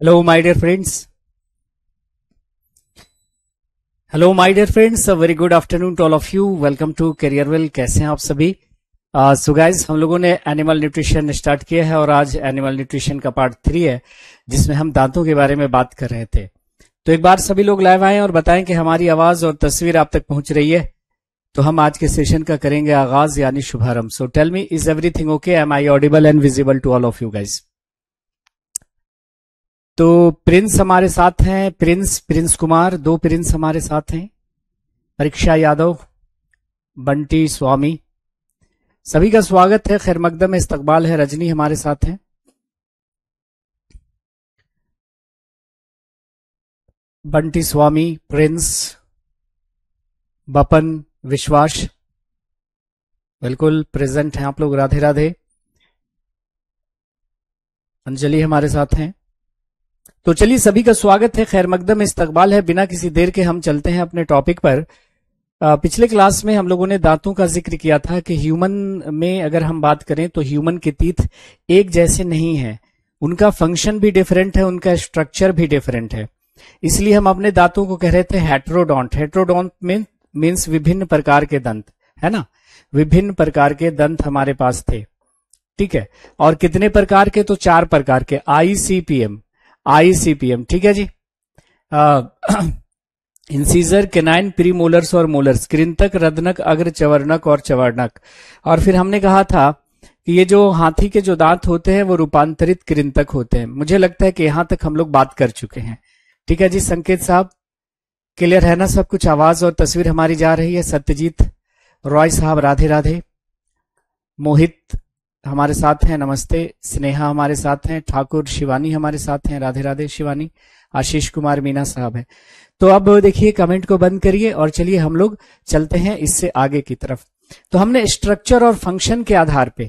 Hello my dear friends. Hello my dear friends, very good afternoon to all of you. Welcome to Careerwill. कैसे हैं आप सभी? So guys, हम लोगों ने एनिमल न्यूट्रिशन स्टार्ट किया है और आज एनिमल न्यूट्रिशन का पार्ट 3 है, जिसमें हम दांतों के बारे में बात कर रहे थे। तो एक बार सभी लोग लाइव आए और बताएं कि हमारी आवाज और तस्वीर आप तक पहुंच रही है। तो हम आज के सेशन का करेंगे आगाज यानी शुभारंभ। So tell me, is everything okay? Am I audible and visible to all of you guys? तो प्रिंस हमारे साथ हैं, प्रिंस कुमार, दो प्रिंस हमारे साथ हैं, परीक्षा यादव, बंटी स्वामी, सभी का स्वागत है, खैर मकदम इस्तकबाल है। रजनी हमारे साथ हैं, बंटी स्वामी, प्रिंस, बपन, विश्वास, बिल्कुल प्रेजेंट हैं आप लोग। राधे राधे। अंजलि हमारे साथ हैं। तो चलिए, सभी का स्वागत है, खैर मकदम इस्तकबाल है। बिना किसी देर के हम चलते हैं अपने टॉपिक पर। पिछले क्लास में हम लोगों ने दांतों का जिक्र किया था कि ह्यूमन में अगर हम बात करें तो ह्यूमन के टीथ एक जैसे नहीं है, उनका फंक्शन भी डिफरेंट है, उनका स्ट्रक्चर भी डिफरेंट है। इसलिए हम अपने दांतों को कह रहे थे हेट्रोडोंट। हेट्रोडोंट मीन्स विभिन्न प्रकार के दंत, है ना? विभिन्न प्रकार के दंत हमारे पास थे, ठीक है। और कितने प्रकार के? तो 4 प्रकार के, आईसीपीएम। आईसीपीएम, ठीक है जी। इंसीजर, केनाइन, प्रीमोलर्स और मोलर्स, कृंतक, रदनक, अग्र, चवर्णक और चवर्णक। और फिर हमने कहा था कि ये जो हाथी के जो दांत होते हैं वो रूपांतरित कृंतक होते हैं। मुझे लगता है कि यहां तक हम लोग बात कर चुके हैं, ठीक है जी। संकेत साहब, क्लियर है ना सब कुछ? आवाज और तस्वीर हमारी जा रही है? सत्यजीत रॉय साहब, राधे राधे। मोहित हमारे साथ हैं, नमस्ते। स्नेहा हमारे साथ हैं, ठाकुर शिवानी हमारे साथ हैं, राधे राधे शिवानी। आशीष कुमार मीना साहब हैं। तो अब देखिए, कमेंट को बंद करिए और चलिए हम लोग चलते हैं इससे आगे की तरफ। तो हमने स्ट्रक्चर और फंक्शन के आधार पे,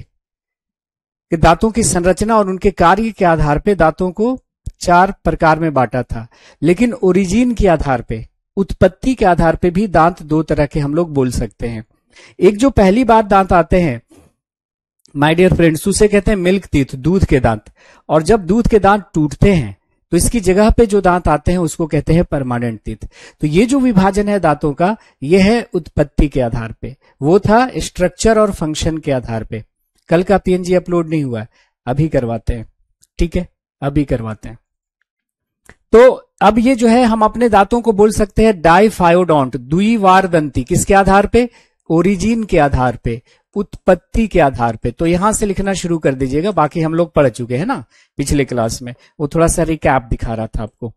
कि दांतों की संरचना और उनके कार्य के आधार पे दांतों को 4 प्रकार में बांटा था। लेकिन ओरिजिन के आधार पे, उत्पत्ति के आधार पे भी दांत 2 तरह के हम लोग बोल सकते हैं। एक जो पहली बार दांत आते हैं माय डियर फ्रेंड्स, उसे कहते हैं मिल्क टीथ, दूध के दांत। और जब दूध के दांत टूटते हैं तो इसकी जगह पे जो दांत आते हैं उसको कहते हैं परमानेंट टीथ। तो ये जो विभाजन है दांतों का, ये है उत्पत्ति के आधार पे, वो था स्ट्रक्चर और फंक्शन के आधार पे। कल का पीएनजी अपलोड नहीं हुआ है, अभी करवाते हैं, ठीक है, अभी करवाते हैं। तो अब ये जो है, हम अपने दांतों को बोल सकते हैं डाइफायोडोंट, द्विवार दंती। किसके आधार पे? ओरिजिन के आधार पे, उत्पत्ति के आधार पे। तो यहां से लिखना शुरू कर दीजिएगा, बाकी हम लोग पढ़ चुके हैं ना पिछले क्लास में, वो थोड़ा सा रिकैप दिखा रहा था आपको।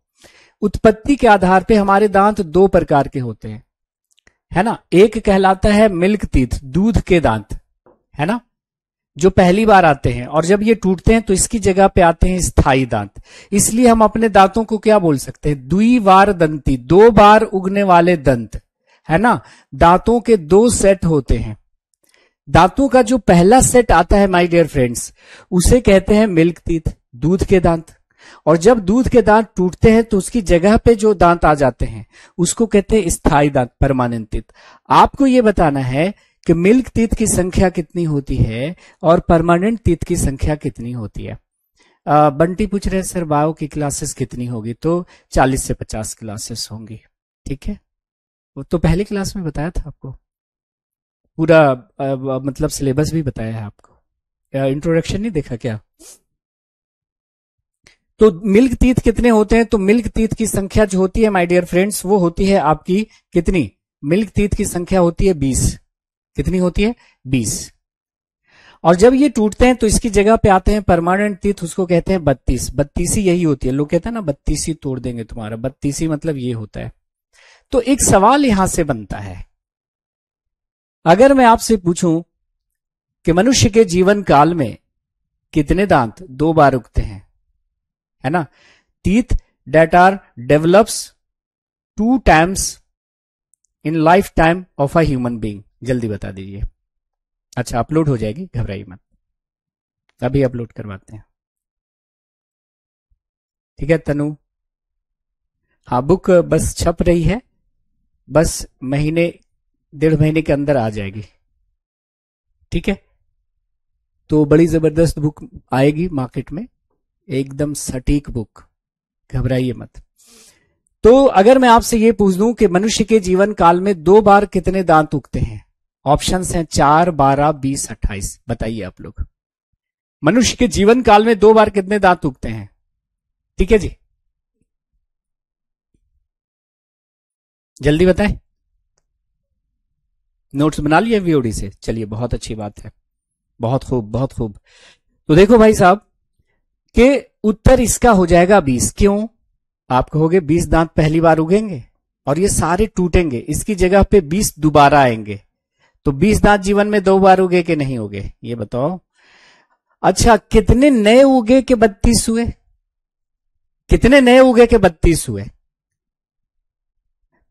उत्पत्ति के आधार पे हमारे दांत 2 प्रकार के होते हैं, है ना। एक कहलाता है मिल्क टीथ, दूध के दांत, है ना, जो पहली बार आते हैं, और जब ये टूटते हैं तो इसकी जगह पे आते हैं स्थायी दांत। इसलिए हम अपने दांतों को क्या बोल सकते हैं? द्विवार दंती, 2 बार उगने वाले दंत, है ना। दांतों के 2 सेट होते हैं। दांतों का जो पहला सेट आता है माय डियर फ्रेंड्स, उसे कहते हैं मिल्क टीथ, दूध के दांत। और जब दूध के दांत टूटते हैं तो उसकी जगह पे जो दांत आ जाते हैं उसको कहते हैं स्थायी दांत, परमानेंट टीथ। आपको यह बताना है कि मिल्क टीथ की संख्या कितनी होती है और परमानेंट टीथ की संख्या कितनी होती है। बंटी पूछ रहे हैं सर बायो की क्लासेस कितनी होगी? तो 40 से 50 क्लासेस होंगी, ठीक है। वो तो पहली क्लास में बताया था आपको, पूरा मतलब सिलेबस भी बताया है आपको। इंट्रोडक्शन नहीं देखा क्या? तो मिल्क टीथ कितने होते हैं? तो मिल्क टीथ की संख्या जो होती है माय डियर फ्रेंड्स, वो होती है आपकी कितनी? मिल्क टीथ की संख्या होती है 20। कितनी होती है? 20। और जब ये टूटते हैं तो इसकी जगह पे आते हैं परमानेंट टीथ, उसको कहते हैं 32। 32 यही होती है, लोग कहते हैं ना 32 तोड़ देंगे तुम्हारा, 32 मतलब ये होता है। तो एक सवाल यहां से बनता है, अगर मैं आपसे पूछूं कि मनुष्य के जीवन काल में कितने दांत 2 बार उगते हैं, है ना। Teeth that are develops 2 times in life time of a human being, जल्दी बता दीजिए। अच्छा, अपलोड हो जाएगी, घबराइए मत, अभी अपलोड करवाते हैं, ठीक है। तनु, हाँ, बुक बस छप रही है, बस महीने 1.5 महीने के अंदर आ जाएगी, ठीक है। तो बड़ी जबरदस्त बुक आएगी मार्केट में, एकदम सटीक बुक, घबराइए मत। तो अगर मैं आपसे ये पूछ दूं कि मनुष्य के जीवन काल में 2 बार कितने दांत उगते हैं, ऑप्शंस हैं 4, 12, 20, 28, बताइए आप लोग। मनुष्य के जीवन काल में 2 बार कितने दांत उगते हैं? ठीक है जी, जल्दी बताएं। नोट्स बना लिए वीओडी से? चलिए बहुत अच्छी बात है, बहुत खूब बहुत खूब। तो देखो भाई साहब कि उत्तर इसका हो जाएगा 20। क्यों? आप कहोगे 20 दांत पहली बार उगेंगे और ये सारे टूटेंगे, इसकी जगह पे 20 दोबारा आएंगे, तो 20 दांत जीवन में 2 बार उगे कि नहीं उगे, ये बताओ। अच्छा, कितने नए उगे के 32 हुए? कितने नए उगे के 32 हुए?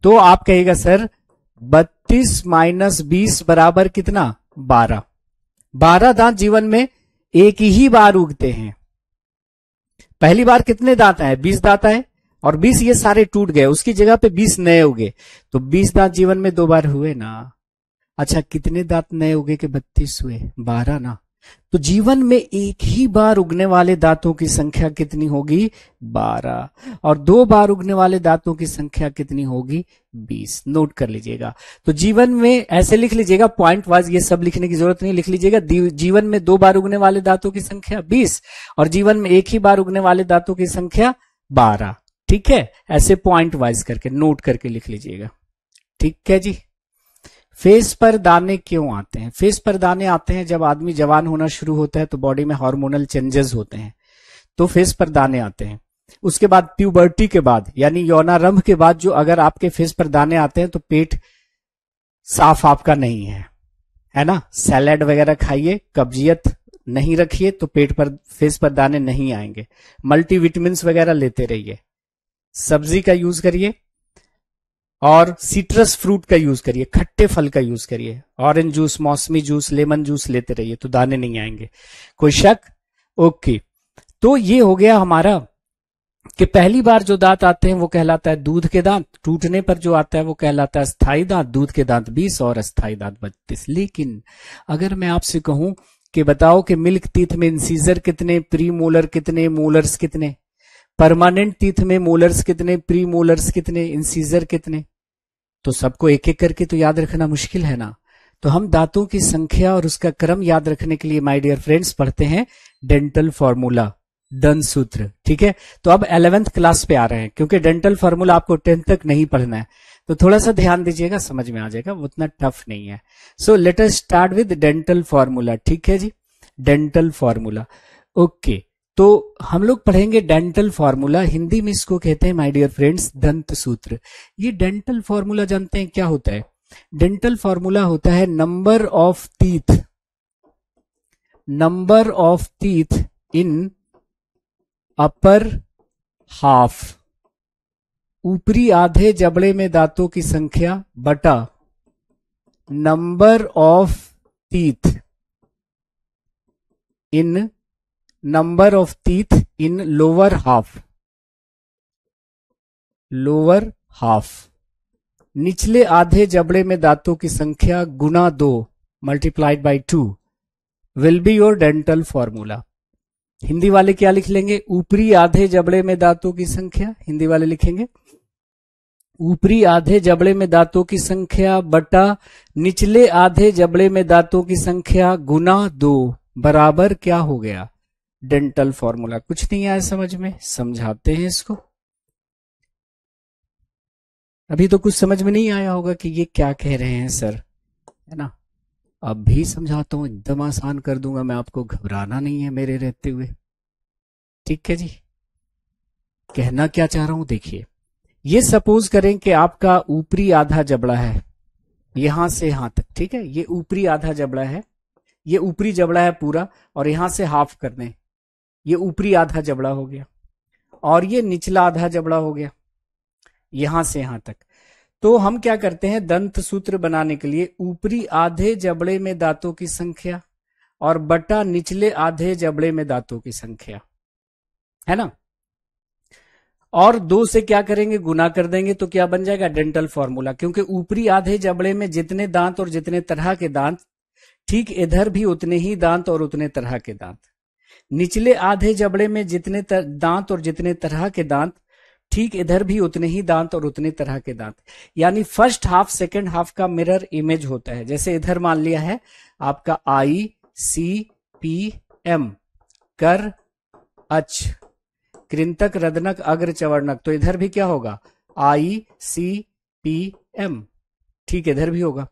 तो आप कहेगा सर 32 माइनस 20 बराबर कितना? 12। 12 दांत जीवन में एक ही बार उगते हैं। पहली बार कितने दांत आए? 20 दांत आए और 20 ये सारे टूट गए, उसकी जगह पे 20 नए उगे, तो 20 दांत जीवन में 2 बार हुए ना। अच्छा, कितने दांत नए उगे के 32 हुए? 12 ना। तो जीवन में एक ही बार उगने वाले दांतों की संख्या कितनी होगी? 12। और 2 बार उगने वाले दांतों की संख्या कितनी होगी? 20। नोट कर लीजिएगा। तो जीवन में ऐसे लिख लीजिएगा, पॉइंट वाइज, ये सब लिखने की जरूरत नहीं, लिख लीजिएगा जीवन में 2 बार उगने वाले दांतों की संख्या 20 और जीवन में एक ही बार उगने वाले दांतों की संख्या 12। ठीक है, ऐसे पॉइंट वाइज करके नोट करके लिख लीजिएगा। ठीक है जी। फेस पर दाने क्यों आते हैं? फेस पर दाने आते हैं जब आदमी जवान होना शुरू होता है तो बॉडी में हार्मोनल चेंजेस होते हैं, तो फेस पर दाने आते हैं। उसके बाद प्यूबर्टी के बाद यानी यौनारंभ के बाद जो अगर आपके फेस पर दाने आते हैं तो पेट साफ आपका नहीं है ना। सैलेड वगैरह खाइए, कब्जियत नहीं रखिए तो पेट पर फेस पर दाने नहीं आएंगे। मल्टीविटामिन्स वगैरह लेते रहिए, सब्जी का यूज करिए और सिट्रस फ्रूट का यूज करिए, खट्टे फल का यूज करिए, ऑरेंज जूस, मौसमी जूस, लेमन जूस लेते रहिए तो दाने नहीं आएंगे। कोई शक? ओके। तो ये हो गया हमारा कि पहली बार जो दांत आते हैं वो कहलाता है दूध के दांत, टूटने पर जो आता है वो कहलाता है स्थायी दांत। दूध के दांत 20 और अस्थायी दांत 32। लेकिन अगर मैं आपसे कहूं कि बताओ कि मिल्क टीथ में इंसीजर कितने, प्री मोलर कितने, मोलर्स कितने, परमानेंट टीथ में मोलर्स कितने, प्री मोलर्स कितने, इंसीजर कितने, तो सबको एक एक करके तो याद रखना मुश्किल है ना। तो हम दांतों की संख्या और उसका क्रम याद रखने के लिए माय डियर फ्रेंड्स पढ़ते हैं डेंटल फॉर्मूला, दंत सूत्र। ठीक है, तो अब 11th क्लास पे आ रहे हैं क्योंकि डेंटल फॉर्मूला आपको 10th तक नहीं पढ़ना है, तो थोड़ा सा ध्यान दीजिएगा, समझ में आ जाएगा, उतना टफ नहीं है। So let us start with dental formula. ठीक है जी, डेंटल फॉर्मूला। ओके, तो हम लोग पढ़ेंगे डेंटल फॉर्मूला, हिंदी में इसको कहते हैं माय डियर फ्रेंड्स दंत सूत्र। ये डेंटल फॉर्मूला जानते हैं क्या होता है? डेंटल फॉर्मूला होता है number of teeth, number of teeth in upper half, ऊपरी आधे जबड़े में दांतों की संख्या बटा number of teeth in number of teeth in lower half, lower half, निचले आधे जबड़े में दांतों की संख्या गुना 2 multiplied by 2 will be your dental formula. Hindi वाले क्या लिख लेंगे? ऊपरी आधे जबड़े में दांतों की संख्या, हिंदी वाले लिखेंगे ऊपरी आधे जबड़े में दांतों की संख्या बटा निचले आधे जबड़े में दांतों की संख्या गुना 2 बराबर क्या हो गया? Dental formula. कुछ नहीं आया समझ में? समझाते हैं इसको। अभी तो कुछ समझ में नहीं आया होगा कि ये क्या कह रहे हैं सर, है ना। अब भी समझाता हूं, एकदम आसान कर दूंगा मैं आपको, घबराना नहीं है मेरे रहते हुए। ठीक है जी, कहना क्या चाह रहा हूं देखिए, ये सपोज करें कि आपका ऊपरी आधा जबड़ा है यहां से यहां तक, ठीक है, ये ऊपरी आधा जबड़ा है, ये ऊपरी जबड़ा है पूरा, और यहां से हाफ कर दें, ये ऊपरी आधा जबड़ा हो गया, और ये निचला आधा जबड़ा हो गया यहां से यहां तक। तो हम क्या करते हैं, दंत सूत्र बनाने के लिए ऊपरी आधे जबड़े में दांतों की संख्या और बटा निचले आधे जबड़े में दांतों की संख्या, है ना, और 2 से क्या करेंगे, गुना कर देंगे, तो क्या बन जाएगा? Dental formula. क्योंकि ऊपरी आधे जबड़े में जितने दांत और जितने तरह के दांत, ठीक इधर भी उतने ही दांत और उतने तरह के दांत, निचले आधे जबड़े में जितने दांत और जितने तरह के दांत, ठीक इधर भी उतने ही दांत और उतने तरह के दांत, यानी फर्स्ट हाफ सेकंड हाफ का मिरर इमेज होता है। जैसे इधर मान लिया है आपका ICPM, कर, अच, कृंतक, रदनक, अग्र, चवर्णक, तो इधर भी क्या होगा ICPM, ठीक इधर भी होगा।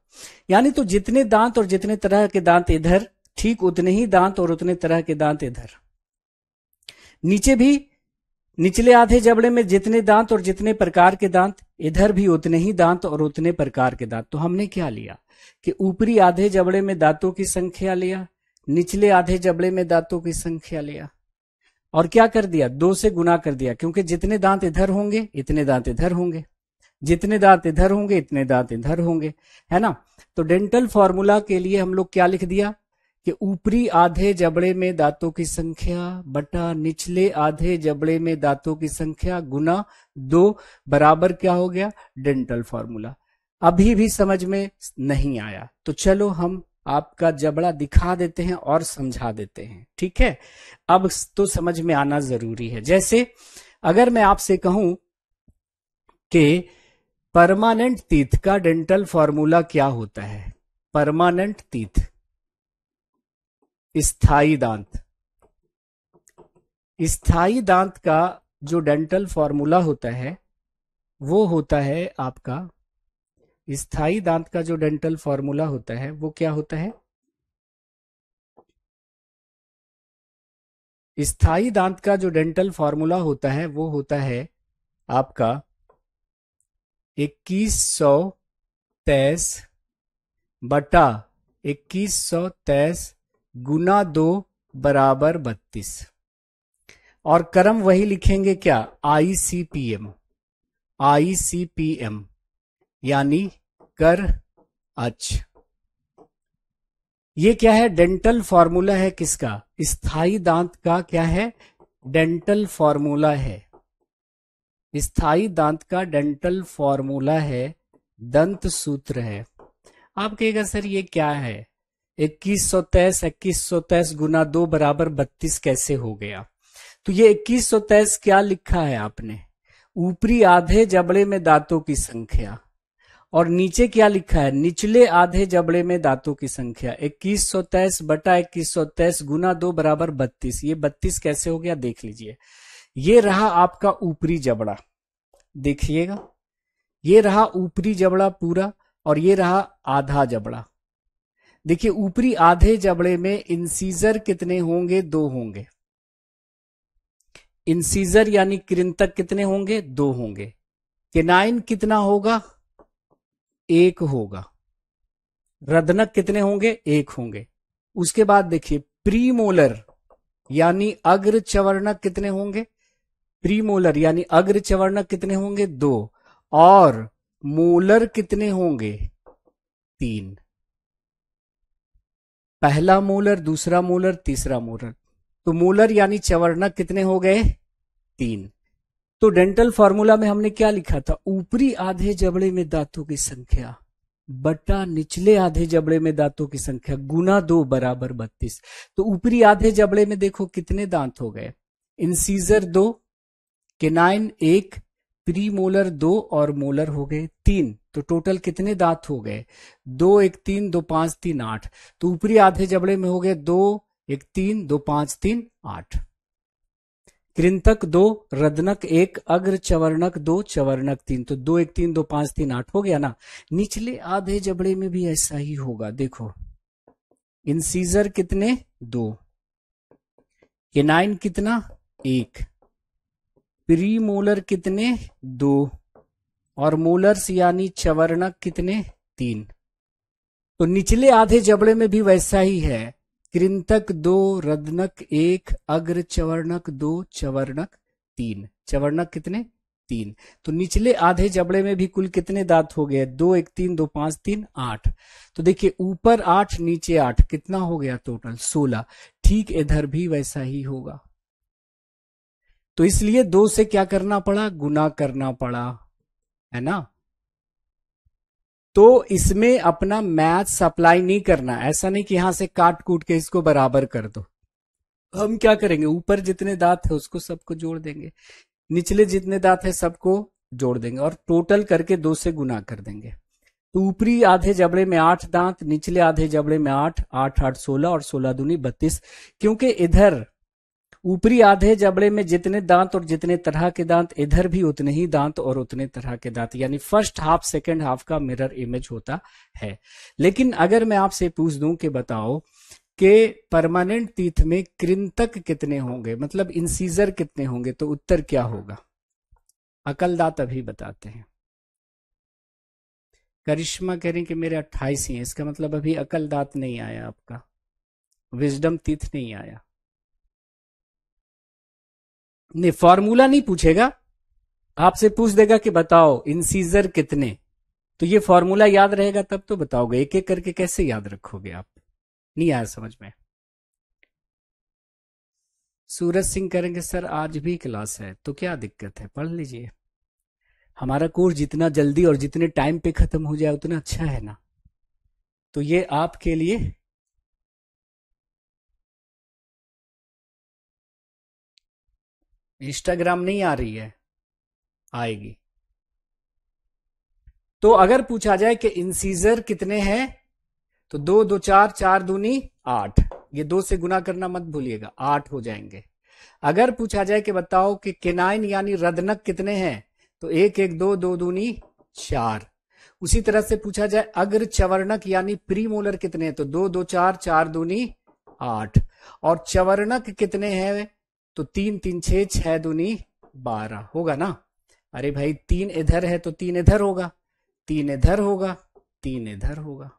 यानी तो जितने दांत और जितने तरह के दांत इधर, ठीक उतने ही दांत और उतने तरह के दांत इधर। नीचे भी निचले आधे जबड़े में जितने दांत और जितने प्रकार के दांत, इधर भी उतने ही दांत और उतने प्रकार के दांत। तो हमने क्या लिया कि ऊपरी आधे जबड़े में दांतों की संख्या लिया, निचले आधे जबड़े में दांतों की संख्या लिया, और क्या कर दिया 2 से गुना कर दिया, क्योंकि जितने दांत इधर होंगे इतने दांत इधर होंगे, जितने दांत इधर होंगे इतने दांत इधर होंगे, है ना। तो डेंटल फॉर्मूला के लिए हम लोग क्या लिख दिया कि ऊपरी आधे जबड़े में दांतों की संख्या बटा निचले आधे जबड़े में दांतों की संख्या गुना 2 बराबर क्या हो गया डेंटल फॉर्मूला। अभी भी समझ में नहीं आया तो चलो हम आपका जबड़ा दिखा देते हैं और समझा देते हैं, ठीक है। अब तो समझ में आना जरूरी है। जैसे अगर मैं आपसे कहूं कि परमानेंट टीथ का डेंटल फॉर्मूला क्या होता है, परमानेंट टीथ, स्थायी दांत, स्थायी दांत का जो डेंटल फॉर्मूला होता है वो होता है आपका, स्थायी दांत का जो डेंटल फॉर्मूला होता है वो क्या होता है, स्थायी दांत का जो डेंटल फॉर्मूला होता है वो होता है आपका 2123 बटा 2123 गुना 2 बराबर 32, और क्रम वही लिखेंगे क्या ICPM, ICPM यानी कर, अच। ये क्या है डेंटल फॉर्मूला है किसका, स्थायी दांत का क्या है डेंटल फॉर्मूला है, स्थायी दांत का डेंटल फॉर्मूला है, दंत सूत्र है। आप कहेगा सर ये क्या है 2123 गुना 2 बराबर 32 कैसे हो गया। तो ये 2123 क्या लिखा है आपने, ऊपरी आधे जबड़े में दांतों की संख्या, और नीचे क्या लिखा है निचले आधे जबड़े में दांतों की संख्या। 2123 बटा 2123 गुना 2 बराबर 32, ये 32 कैसे हो गया देख लीजिए। ये रहा आपका ऊपरी जबड़ा, देखिएगा ये रहा ऊपरी जबड़ा पूरा, और ये रहा आधा जबड़ा। देखिए ऊपरी आधे जबड़े में इंसीजर कितने होंगे, 2 होंगे, इंसीजर यानी कृंतक कितने होंगे, 2 होंगे, केनाइन कितना होगा 1 होगा, रदनक कितने होंगे 1 होंगे। उसके बाद देखिए प्रीमोलर यानी अग्र चवर्णक कितने होंगे, प्रीमोलर यानी अग्र चवर्णक कितने होंगे 2, और मोलर कितने होंगे 3, पहला मोलर, दूसरा मोलर, तीसरा मोलर। तो मोलर यानी चवर्णक कितने हो गए 3। तो डेंटल फॉर्मूला में हमने क्या लिखा था, ऊपरी आधे जबड़े में दांतों की संख्या बटा निचले आधे जबड़े में दांतों की संख्या गुना 2 बराबर 32। तो ऊपरी आधे जबड़े में देखो कितने दांत हो गए, इंसीजर 2, केनाइन 1, प्रीमोलर 2 और मोलर हो गए 3। तो टोटल कितने दांत हो गए 2 1 3 2 5 3 8। तो ऊपरी आधे जबड़े में हो गए 2 1 3 2 5 3 8, कृंतक 2, रदनक 1, अग्र चवर्णक 2, चवर्णक 3। तो 2 1 3 2 5 3 8 हो गया ना। निचले आधे जबड़े में भी ऐसा ही होगा, देखो इंसीजर कितने 2, केनाइन कितना 1, प्रीमोलर कितने 2, और मोलर्स यानी चवर्णक कितने 3। तो निचले आधे जबड़े में भी वैसा ही है, कृंतक 2, रदनक 1, अग्र चवर्णक 2, चवर्णक 3, चवर्णक कितने 3। तो निचले आधे जबड़े में भी कुल कितने दांत हो गए 2 1 3 2 5 3 8। तो देखिए ऊपर 8 नीचे 8 कितना हो गया टोटल 16। ठीक इधर भी वैसा ही होगा, तो इसलिए 2 से क्या करना पड़ा गुना करना पड़ा, है ना। तो इसमें अपना मैथ्स अप्लाई नहीं करना, ऐसा नहीं कि यहां से काट कूट के इसको बराबर कर दो। हम क्या करेंगे ऊपर जितने दांत है उसको सबको जोड़ देंगे, निचले जितने दांत है सबको जोड़ देंगे और टोटल करके 2 से गुना कर देंगे। तो ऊपरी आधे जबड़े में 8 दांत, निचले आधे जबड़े में 8, 8 8 16 और 16 दूनी 32। क्योंकि इधर ऊपरी आधे जबड़े में जितने दांत और जितने तरह के दांत, इधर भी उतने ही दांत और उतने तरह के दांत, यानी फर्स्ट हाफ सेकंड हाफ का मिरर इमेज होता है। लेकिन अगर मैं आपसे पूछ दूं कि बताओ कि परमानेंट टीथ में कृंतक कितने होंगे, मतलब इंसीजर कितने होंगे, तो उत्तर क्या होगा? अकल दांत अभी बताते हैं। करिश्मा कह रही कि मेरे 28 ही हैं, इसका मतलब अभी अकल दांत नहीं आया, आपका विजडम टीथ नहीं आया। नहीं, फॉर्मूला नहीं पूछेगा, आपसे पूछ देगा कि बताओ इंसीजर कितने, तो ये फॉर्मूला याद रहेगा तब तो बताओगे, एक एक करके कैसे याद रखोगे आप? नहीं आया समझ में? सूरज सिंह करेंगे सर आज भी क्लास है, तो क्या दिक्कत है, पढ़ लीजिए। हमारा कोर्स जितना जल्दी और जितने टाइम पे खत्म हो जाए उतना अच्छा है ना, तो ये आपके लिए। इंस्टाग्राम नहीं आ रही है, आएगी। तो अगर पूछा जाए कि इंसीजर कितने हैं, तो 2 2 4, 4 दूनी 8, ये 2 से गुना करना मत भूलिएगा, 8 हो जाएंगे। अगर पूछा जाए कि बताओ कि केनाइन यानी रदनक कितने हैं, तो 1 1 2, 2 दूनी 4। उसी तरह से पूछा जाए अग्र चवर्णक यानी प्रीमोलर कितने हैं, तो 2 2 4, 4 दूनी 8। और चवर्णक कितने हैं, तो 3 3 6, 6 दूनी 12 होगा ना। अरे भाई 3 इधर है तो 3 इधर होगा, 3 इधर होगा, 3 इधर होगा,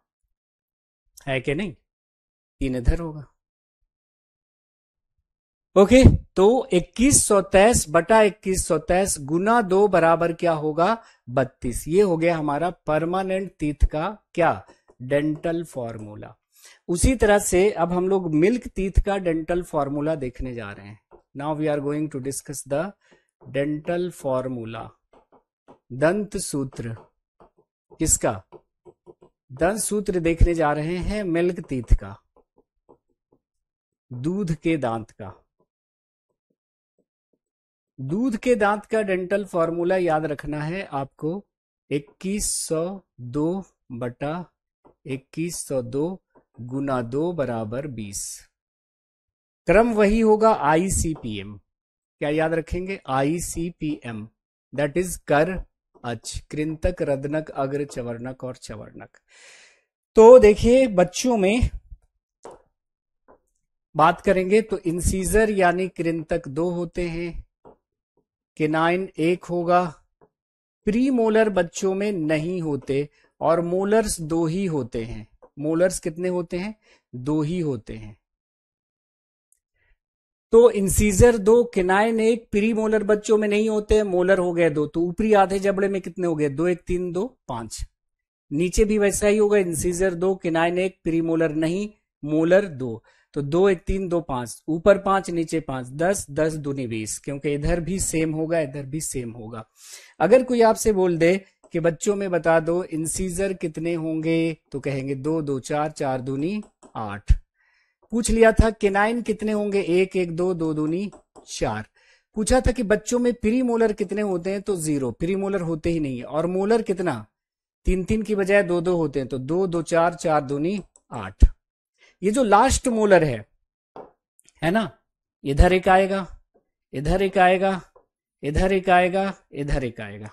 है कि नहीं? 3 इधर होगा। ओके, तो 2123 बटा 2123 गुना 2 बराबर क्या होगा? 32। ये हो गया हमारा परमानेंट टीथ का क्या? Dental formula. उसी तरह से अब हम लोग मिल्क टीथ का डेंटल फॉर्मूला देखने जा रहे हैं। Now we are going to discuss the dental formula, दंत सूत्र। किसका? दंत सूत्र देखने जा रहे हैं मिल्क टीथ का, दूध के दांत का। दूध के दांत का डेंटल फॉर्मूला याद रखना है आपको, 2102 बटा 2102 गुना 2 बराबर 20। क्रम वही होगा आईसीपीएम। क्या याद रखेंगे? आईसीपीएम, दैट इज कर, अच, कृंतक, रदनक, अग्र, चवर्णक और चवर्णक। तो देखिए बच्चों में बात करेंगे तो इंसीजर यानी कृंतक 2 होते हैं, केनाइन 1 होगा, प्रीमोलर बच्चों में नहीं होते और मोलर्स 2 ही होते हैं। मोलर्स कितने होते हैं? 2 ही होते हैं। तो इंसीजर 2, केनाइन 1, प्रीमोलर बच्चों में नहीं होते, मोलर हो गए 2, तो ऊपरी आधे जबड़े में कितने हो गए? 2 1 3 2 5। नीचे भी वैसा ही होगा, इंसीजर 2, केनाइन 1, प्रीमोलर नहीं, मोलर 2, तो 2 1 3 2 5, ऊपर 5 नीचे 5, 10 10 दूनी 20, क्योंकि इधर भी सेम होगा इधर भी सेम होगा। अगर कोई आपसे बोल दे कि बच्चों में बता दो इंसीजर कितने होंगे, तो कहेंगे 2 2 4, 4 दूनी 8। पूछ लिया था केनाइन कितने होंगे, 1 1 2, 2 दूनी 4। पूछा था कि बच्चों में प्रीमोलर कितने होते हैं, तो 0, प्रीमोलर होते ही नहीं है। और मोलर कितना? 3 3 की बजाय 2 2 होते हैं, तो 2 2 4, 4 दूनी 8। ये जो लास्ट मोलर है ना, इधर एक आएगा, इधर एक आएगा, इधर एक आएगा, इधर एक आएगा,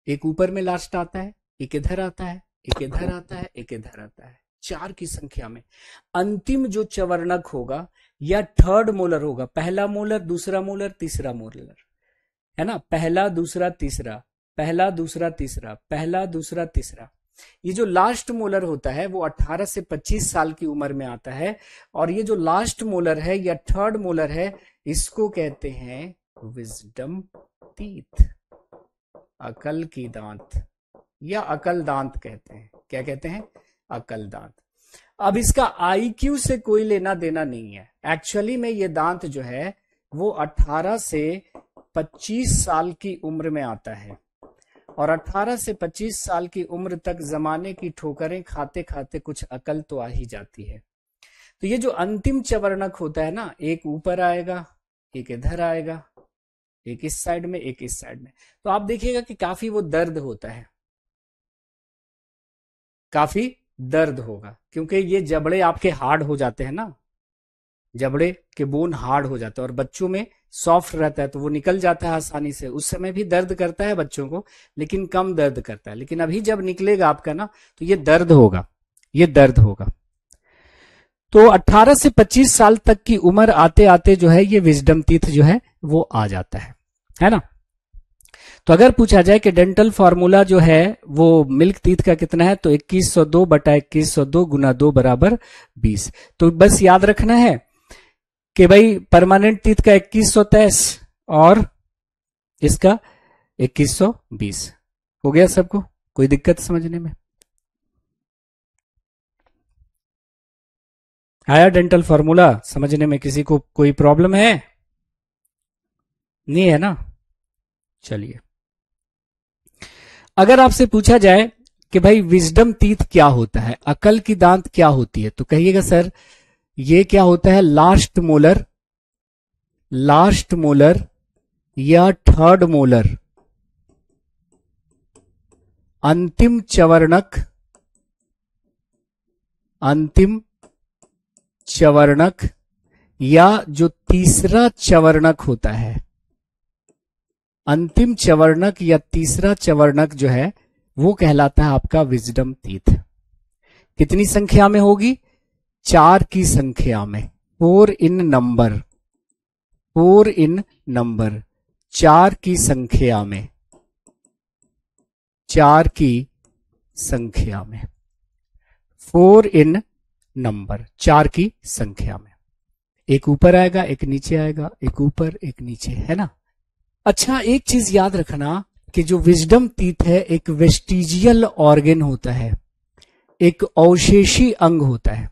एक ऊपर में लास्ट आता है, एक इधर आता है, एक इधर आता है, एक इधर आता है, 4 की संख्या में। अंतिम जो चवर्णक होगा या थर्ड मोलर होगा, पहला मोलर, दूसरा मोलर, तीसरा मोलर, है ना, पहला दूसरा तीसरा, पहला दूसरा तीसरा, पहला दूसरा तीसरा। ये जो लास्ट मोलर होता है वो 18 से 25 साल की उम्र में आता है, और ये जो लास्ट मोलर है या थर्ड मोलर है, इसको कहते हैं विजडम टीथ, अकल की दांत, या अकल दांत कहते हैं। क्या कहते हैं? अकल दांत। अब इसका आईक्यू से कोई लेना देना नहीं है। एक्चुअली में ये दांत जो है वो 18 से 25 साल की उम्र में आता है, और 18 से 25 साल की उम्र तक जमाने की ठोकरें खाते खाते कुछ अकल तो आ ही जाती है। तो ये जो अंतिम चवर्णक होता है ना, एक ऊपर आएगा, एक इधर आएगा, एक इस साइड में, एक इस साइड में। तो आप देखिएगा कि काफी वो दर्द होता है, काफी दर्द होगा, क्योंकि ये जबड़े आपके हार्ड हो जाते हैं ना, जबड़े के बोन हार्ड हो जाते हैं, और बच्चों में सॉफ्ट रहता है तो वो निकल जाता है आसानी से। उस समय भी दर्द करता है बच्चों को, लेकिन कम दर्द करता है। लेकिन अभी जब निकलेगा आपका ना, तो ये दर्द होगा, ये दर्द होगा। तो 18 से 25 साल तक की उम्र आते आते जो है ये विजडम टीथ जो है वो आ जाता है ना। तो अगर पूछा जाए कि डेंटल फार्मूला जो है वो मिल्क टीथ का कितना है, तो 2102 बटा 2102 गुना 2 बराबर 20। तो बस याद रखना है कि भाई परमानेंट टीथ का 2123 और इसका 2120। हो गया सबको? कोई दिक्कत समझने में? आया डेंटल फार्मूला समझने में? किसी को कोई प्रॉब्लम है? नहीं है ना? चलिए, अगर आपसे पूछा जाए कि भाई विजडम टीथ क्या होता है, अकल की दांत क्या होती है, तो कहिएगा सर ये क्या होता है, लास्ट मोलर, लास्ट मोलर या थर्ड मोलर, अंतिम चवर्णक, अंतिम चवर्णक, या जो तीसरा चवर्णक होता है, अंतिम चवर्णक या तीसरा चवर्णक जो है वो कहलाता है आपका विजडम टीथ। कितनी संख्या में होगी? 4 की संख्या में, 4 इन नंबर, 4 इन नंबर, 4 की संख्या में, 4 की संख्या में, 4 इन नंबर, 4 की संख्या में। एक ऊपर आएगा, एक नीचे आएगा, एक ऊपर एक नीचे, है ना। अच्छा, एक चीज याद रखना कि जो विजडम टीथ है एक वेस्टिजियल ऑर्गन होता है, एक अवशेषी अंग होता है।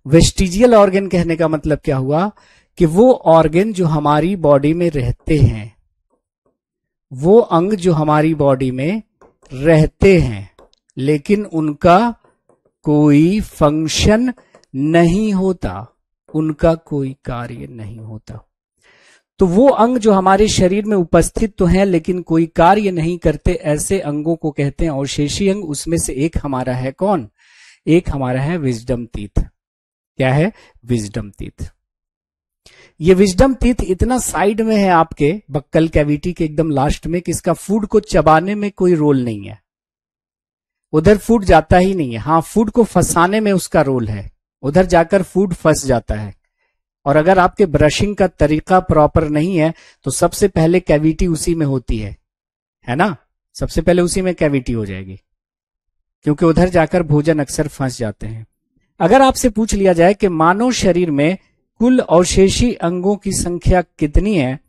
वेस्टिजियल ऑर्गन कहने का मतलब क्या हुआ कि वो ऑर्गन जो हमारी बॉडी में रहते हैं, वो अंग जो हमारी बॉडी में रहते हैं, लेकिन उनका कोई फंक्शन नहीं होता, उनका कोई कार्य नहीं होता। तो वो अंग जो हमारे शरीर में उपस्थित तो हैं लेकिन कोई कार्य नहीं करते, ऐसे अंगों को कहते हैं अवशेषी अंग। उसमें से एक हमारा है कौन? एक हमारा है विजडम टीथ। क्या है? Wisdom teeth. ये विजडम टीथ इतना साइड में है आपके बक्कल कैविटी के एकदम लास्ट में कि इसका फूड को चबाने में कोई रोल नहीं है, उधर फूड जाता ही नहीं है। हाँ, फूड को फंसाने में उसका रोल है, उधर जाकर फूड फंस जाता है। और अगर आपके ब्रशिंग का तरीका प्रॉपर नहीं है तो सबसे पहले कैविटी उसी में होती है ना, सबसे पहले उसी में कैविटी हो जाएगी, क्योंकि उधर जाकर भोजन अक्सर फंस जाते हैं। अगर आपसे पूछ लिया जाए कि मानव शरीर में कुल अवशेषी अंगों की संख्या कितनी है,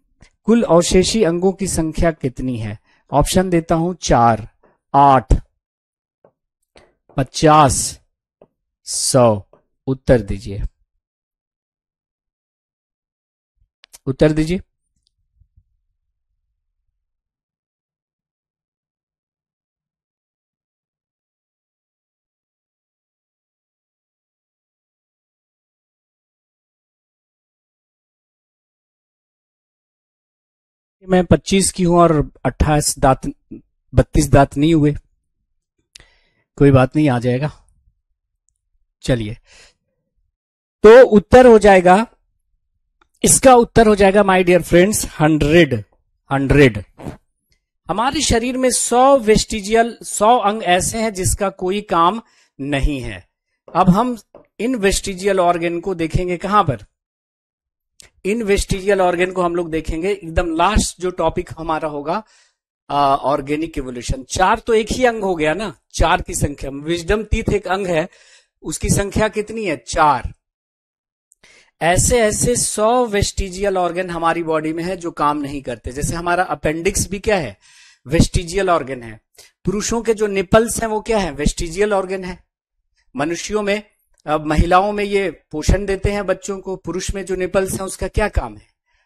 कुल अवशेषी अंगों की संख्या कितनी है? ऑप्शन देता हूं, 4, 8, 50, 100। उत्तर दीजिए, उत्तर दीजिए। मैं 25 की हूं और 28 दांत, 32 दांत नहीं हुए। कोई बात नहीं, आ जाएगा। चलिए, तो उत्तर हो जाएगा, इसका उत्तर हो जाएगा माय डियर फ्रेंड्स 100। 100। हमारे शरीर में 100 अंग ऐसे हैं जिसका कोई काम नहीं है। अब हम इन वेस्टिजियल ऑर्गन को देखेंगे कहां पर? इन वेस्टिजियल ऑर्गन को हम लोग देखेंगे एकदम लास्ट जो टॉपिक हमारा होगा, ऑर्गेनिक इवोल्यूशन। 4 तो एक ही अंग हो गया ना, 4 की संख्या। विजडम टीथ एक अंग है, उसकी संख्या कितनी है? 4। ऐसे ऐसे 100 वेस्टिजियल ऑर्गन हमारी बॉडी में है जो काम नहीं करते। जैसे हमारा अपेंडिक्स भी क्या है? वेस्टिजियल ऑर्गन है। पुरुषों के जो निपल्स हैं वो क्या है? वेस्टिजियल ऑर्गन है। मनुष्यों में, अब महिलाओं में ये पोषण देते हैं बच्चों को, पुरुष में जो निपल्स हैं उसका क्या काम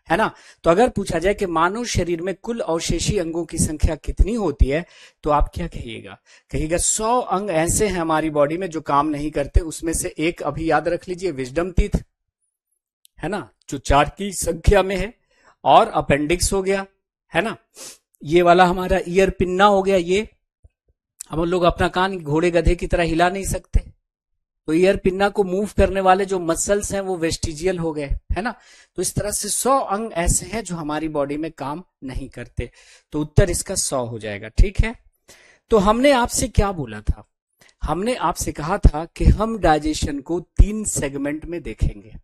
है ना। तो अगर पूछा जाए कि मानव शरीर में कुल अवशेषी अंगों की संख्या कितनी होती है, तो आप क्या कहिएगा? कहिएगा 100 अंग ऐसे हैं हमारी बॉडी में जो काम नहीं करते। उसमें से एक अभी याद रख लीजिए, विजडम टीथ, है ना, जो 4 की संख्या में है। और अपेंडिक्स हो गया, है ना। ये वाला हमारा ईयर पिन्ना हो गया। ये अब हम लोग अपना कान घोड़े गधे की तरह हिला नहीं सकते, तो ईयर पिन्ना को मूव करने वाले जो मसल्स हैं वो वेस्टिजियल हो गए, है ना। तो इस तरह से 100 अंग ऐसे हैं जो हमारी बॉडी में काम नहीं करते, तो उत्तर इसका 100 हो जाएगा। ठीक है, तो हमने आपसे क्या बोला था? हमने आपसे कहा था कि हम डाइजेशन को 3 सेगमेंट में देखेंगे।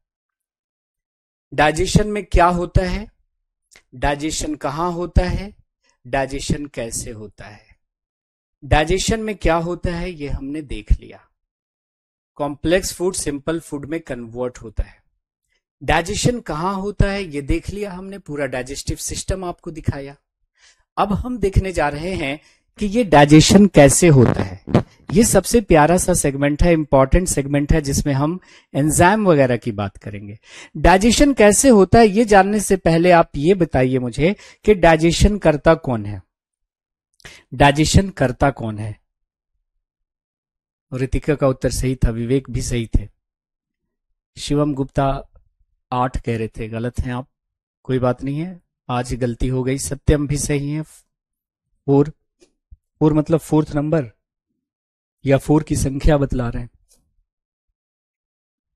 डाइजेशन में क्या होता है, डाइजेशन कहां होता है, डाइजेशन कैसे होता है। डाइजेशन में क्या होता है ये हमने देख लिया, कॉम्प्लेक्स फूड सिंपल फूड में कन्वर्ट होता है। डाइजेशन कहां होता है ये देख लिया हमने, पूरा डाइजेस्टिव सिस्टम आपको दिखाया। अब हम देखने जा रहे हैं कि ये डाइजेशन कैसे होता है। ये सबसे प्यारा सा सेगमेंट है, इंपॉर्टेंट सेगमेंट है, जिसमें हम एंजाइम वगैरह की बात करेंगे। डाइजेशन कैसे होता है ये जानने से पहले आप ये बताइए मुझे कि डाइजेशन करता कौन है। डाइजेशन करता कौन है? ऋतिका का उत्तर सही था, विवेक भी सही थे, शिवम गुप्ता 8 कह रहे थे, गलत हैं आप, कोई बात नहीं है, आज गलती हो गई। सत्यम भी सही है, 4 मतलब 4th नंबर या 4 की संख्या बतला रहे हैं।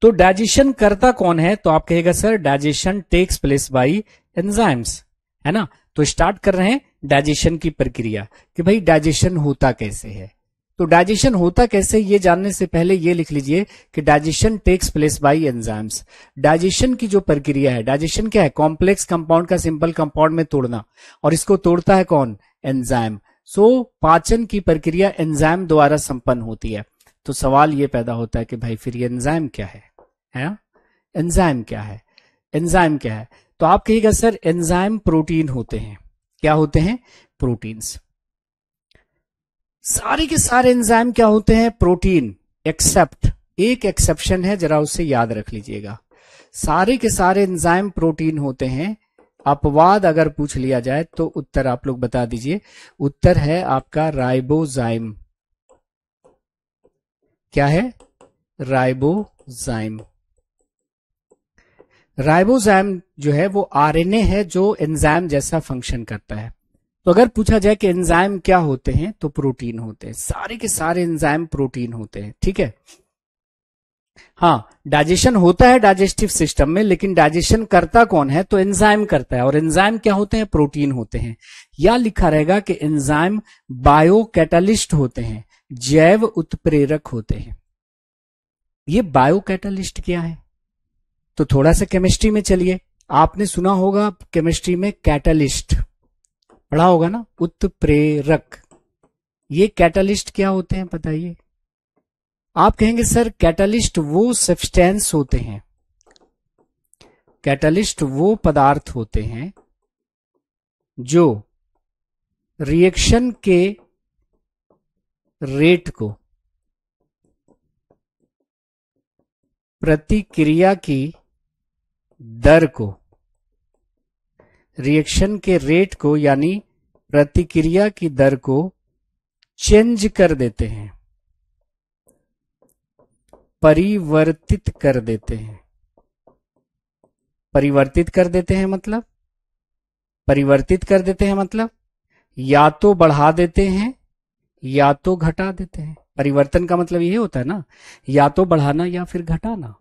तो डाइजेशन करता कौन है? तो आप कहेगा sir digestion takes place by enzymes, है ना। तो स्टार्ट कर रहे हैं डाइजेशन की प्रक्रिया कि भाई डाइजेशन होता कैसे है। तो डाइजेशन होता कैसे ये जानने से पहले ये लिख लीजिए कि digestion takes place by enzymes. Digestion की जो प्रक्रिया है, डाइजेशन क्या है? कॉम्प्लेक्स कंपाउंड का सिंपल कंपाउंड में तोड़ना, और इसको तोड़ता है कौन? एंजाइम। सो पाचन की प्रक्रिया एंजाइम द्वारा संपन्न होती है। तो सवाल ये पैदा होता है कि भाई फिर ये एंजाइम क्या है ना? एंजाइम क्या है? एंजाइम क्या है? तो आप कहिएगा सर एंजाइम प्रोटीन होते हैं। क्या होते हैं? प्रोटीन्स। सारे के सारे एंजाइम क्या होते हैं? प्रोटीन, एक्सेप्ट एक एक्सेप्शन है, जरा उसे याद रख लीजिएगा। सारे के सारे एंजाइम प्रोटीन होते हैं। अपवाद अगर पूछ लिया जाए तो उत्तर आप लोग बता दीजिए। उत्तर है आपका राइबोजाइम। क्या है? राइबोजाइम। राइबोजाइम जो है वो आरएनए है जो एंजाइम जैसा फंक्शन करता है। तो अगर पूछा जाए कि एंजाइम क्या होते हैं तो प्रोटीन होते हैं। सारे के सारे एंजाइम प्रोटीन होते हैं। ठीक है, हाँ डाइजेशन होता है डाइजेस्टिव सिस्टम में, लेकिन डाइजेशन करता कौन है? तो एंजाइम करता है। और एंजाइम क्या होते हैं? प्रोटीन होते हैं। या लिखा रहेगा कि एंजाइम बायो कैटालिस्ट होते हैं, जैव उत्प्रेरक होते हैं। ये बायो कैटालिस्ट क्या है? तो थोड़ा सा केमिस्ट्री में चलिए। आपने सुना होगा केमिस्ट्री में कैटालिस्ट, पढ़ा होगा ना, उत्प्रेरक। ये कैटालिस्ट क्या होते हैं बताइए? आप कहेंगे सर कैटालिस्ट वो सब्सटेंस होते हैं, कैटालिस्ट वो पदार्थ होते हैं जो रिएक्शन के रेट को, प्रतिक्रिया की दर को, रिएक्शन के रेट को यानी प्रतिक्रिया की दर को चेंज कर देते हैं, परिवर्तित कर देते हैं। परिवर्तित कर देते हैं मतलब, परिवर्तित कर देते हैं मतलब या तो बढ़ा देते हैं या तो घटा देते हैं। परिवर्तन का मतलब ये होता है ना, या तो बढ़ाना या फिर घटाना।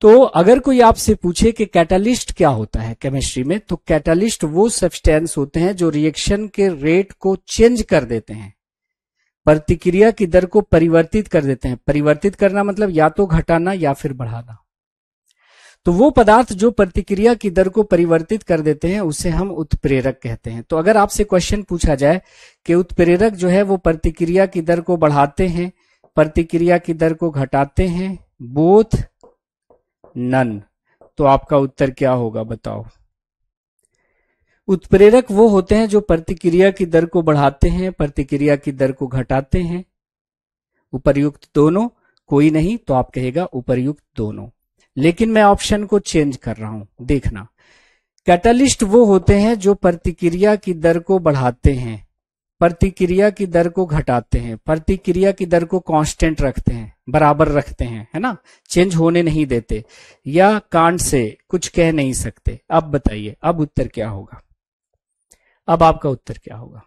तो अगर कोई आपसे पूछे कि कैटालिस्ट क्या होता है केमिस्ट्री में, तो कैटालिस्ट वो सब्सटेंस होते हैं जो रिएक्शन के रेट को चेंज कर देते हैं, प्रतिक्रिया की दर को परिवर्तित कर देते हैं। परिवर्तित करना मतलब या तो घटाना या फिर बढ़ाना। तो वो पदार्थ जो प्रतिक्रिया की दर को परिवर्तित कर देते हैं उसे हम उत्प्रेरक कहते हैं। तो अगर आपसे क्वेश्चन पूछा जाए कि उत्प्रेरक जो है वो प्रतिक्रिया की दर को बढ़ाते हैं, प्रतिक्रिया की दर को घटाते हैं, बोथ नन, तो आपका उत्तर क्या होगा बताओ? उत्प्रेरक वो होते हैं जो प्रतिक्रिया की दर को बढ़ाते हैं, प्रतिक्रिया की दर को घटाते हैं। उपर्युक्त दोनों कोई नहीं, तो आप कहेगा उपर्युक्त दोनों। लेकिन मैं ऑप्शन को चेंज कर रहा हूं, देखना। कैटालिस्ट वो होते हैं जो प्रतिक्रिया की दर को बढ़ाते हैं, प्रतिक्रिया की दर को घटाते हैं, प्रतिक्रिया की दर को कांस्टेंट रखते हैं। बराबर रखते हैं, है ना, चेंज होने नहीं देते, या कांड से कुछ कह नहीं सकते। अब बताइए अब उत्तर क्या होगा, अब आपका उत्तर क्या होगा।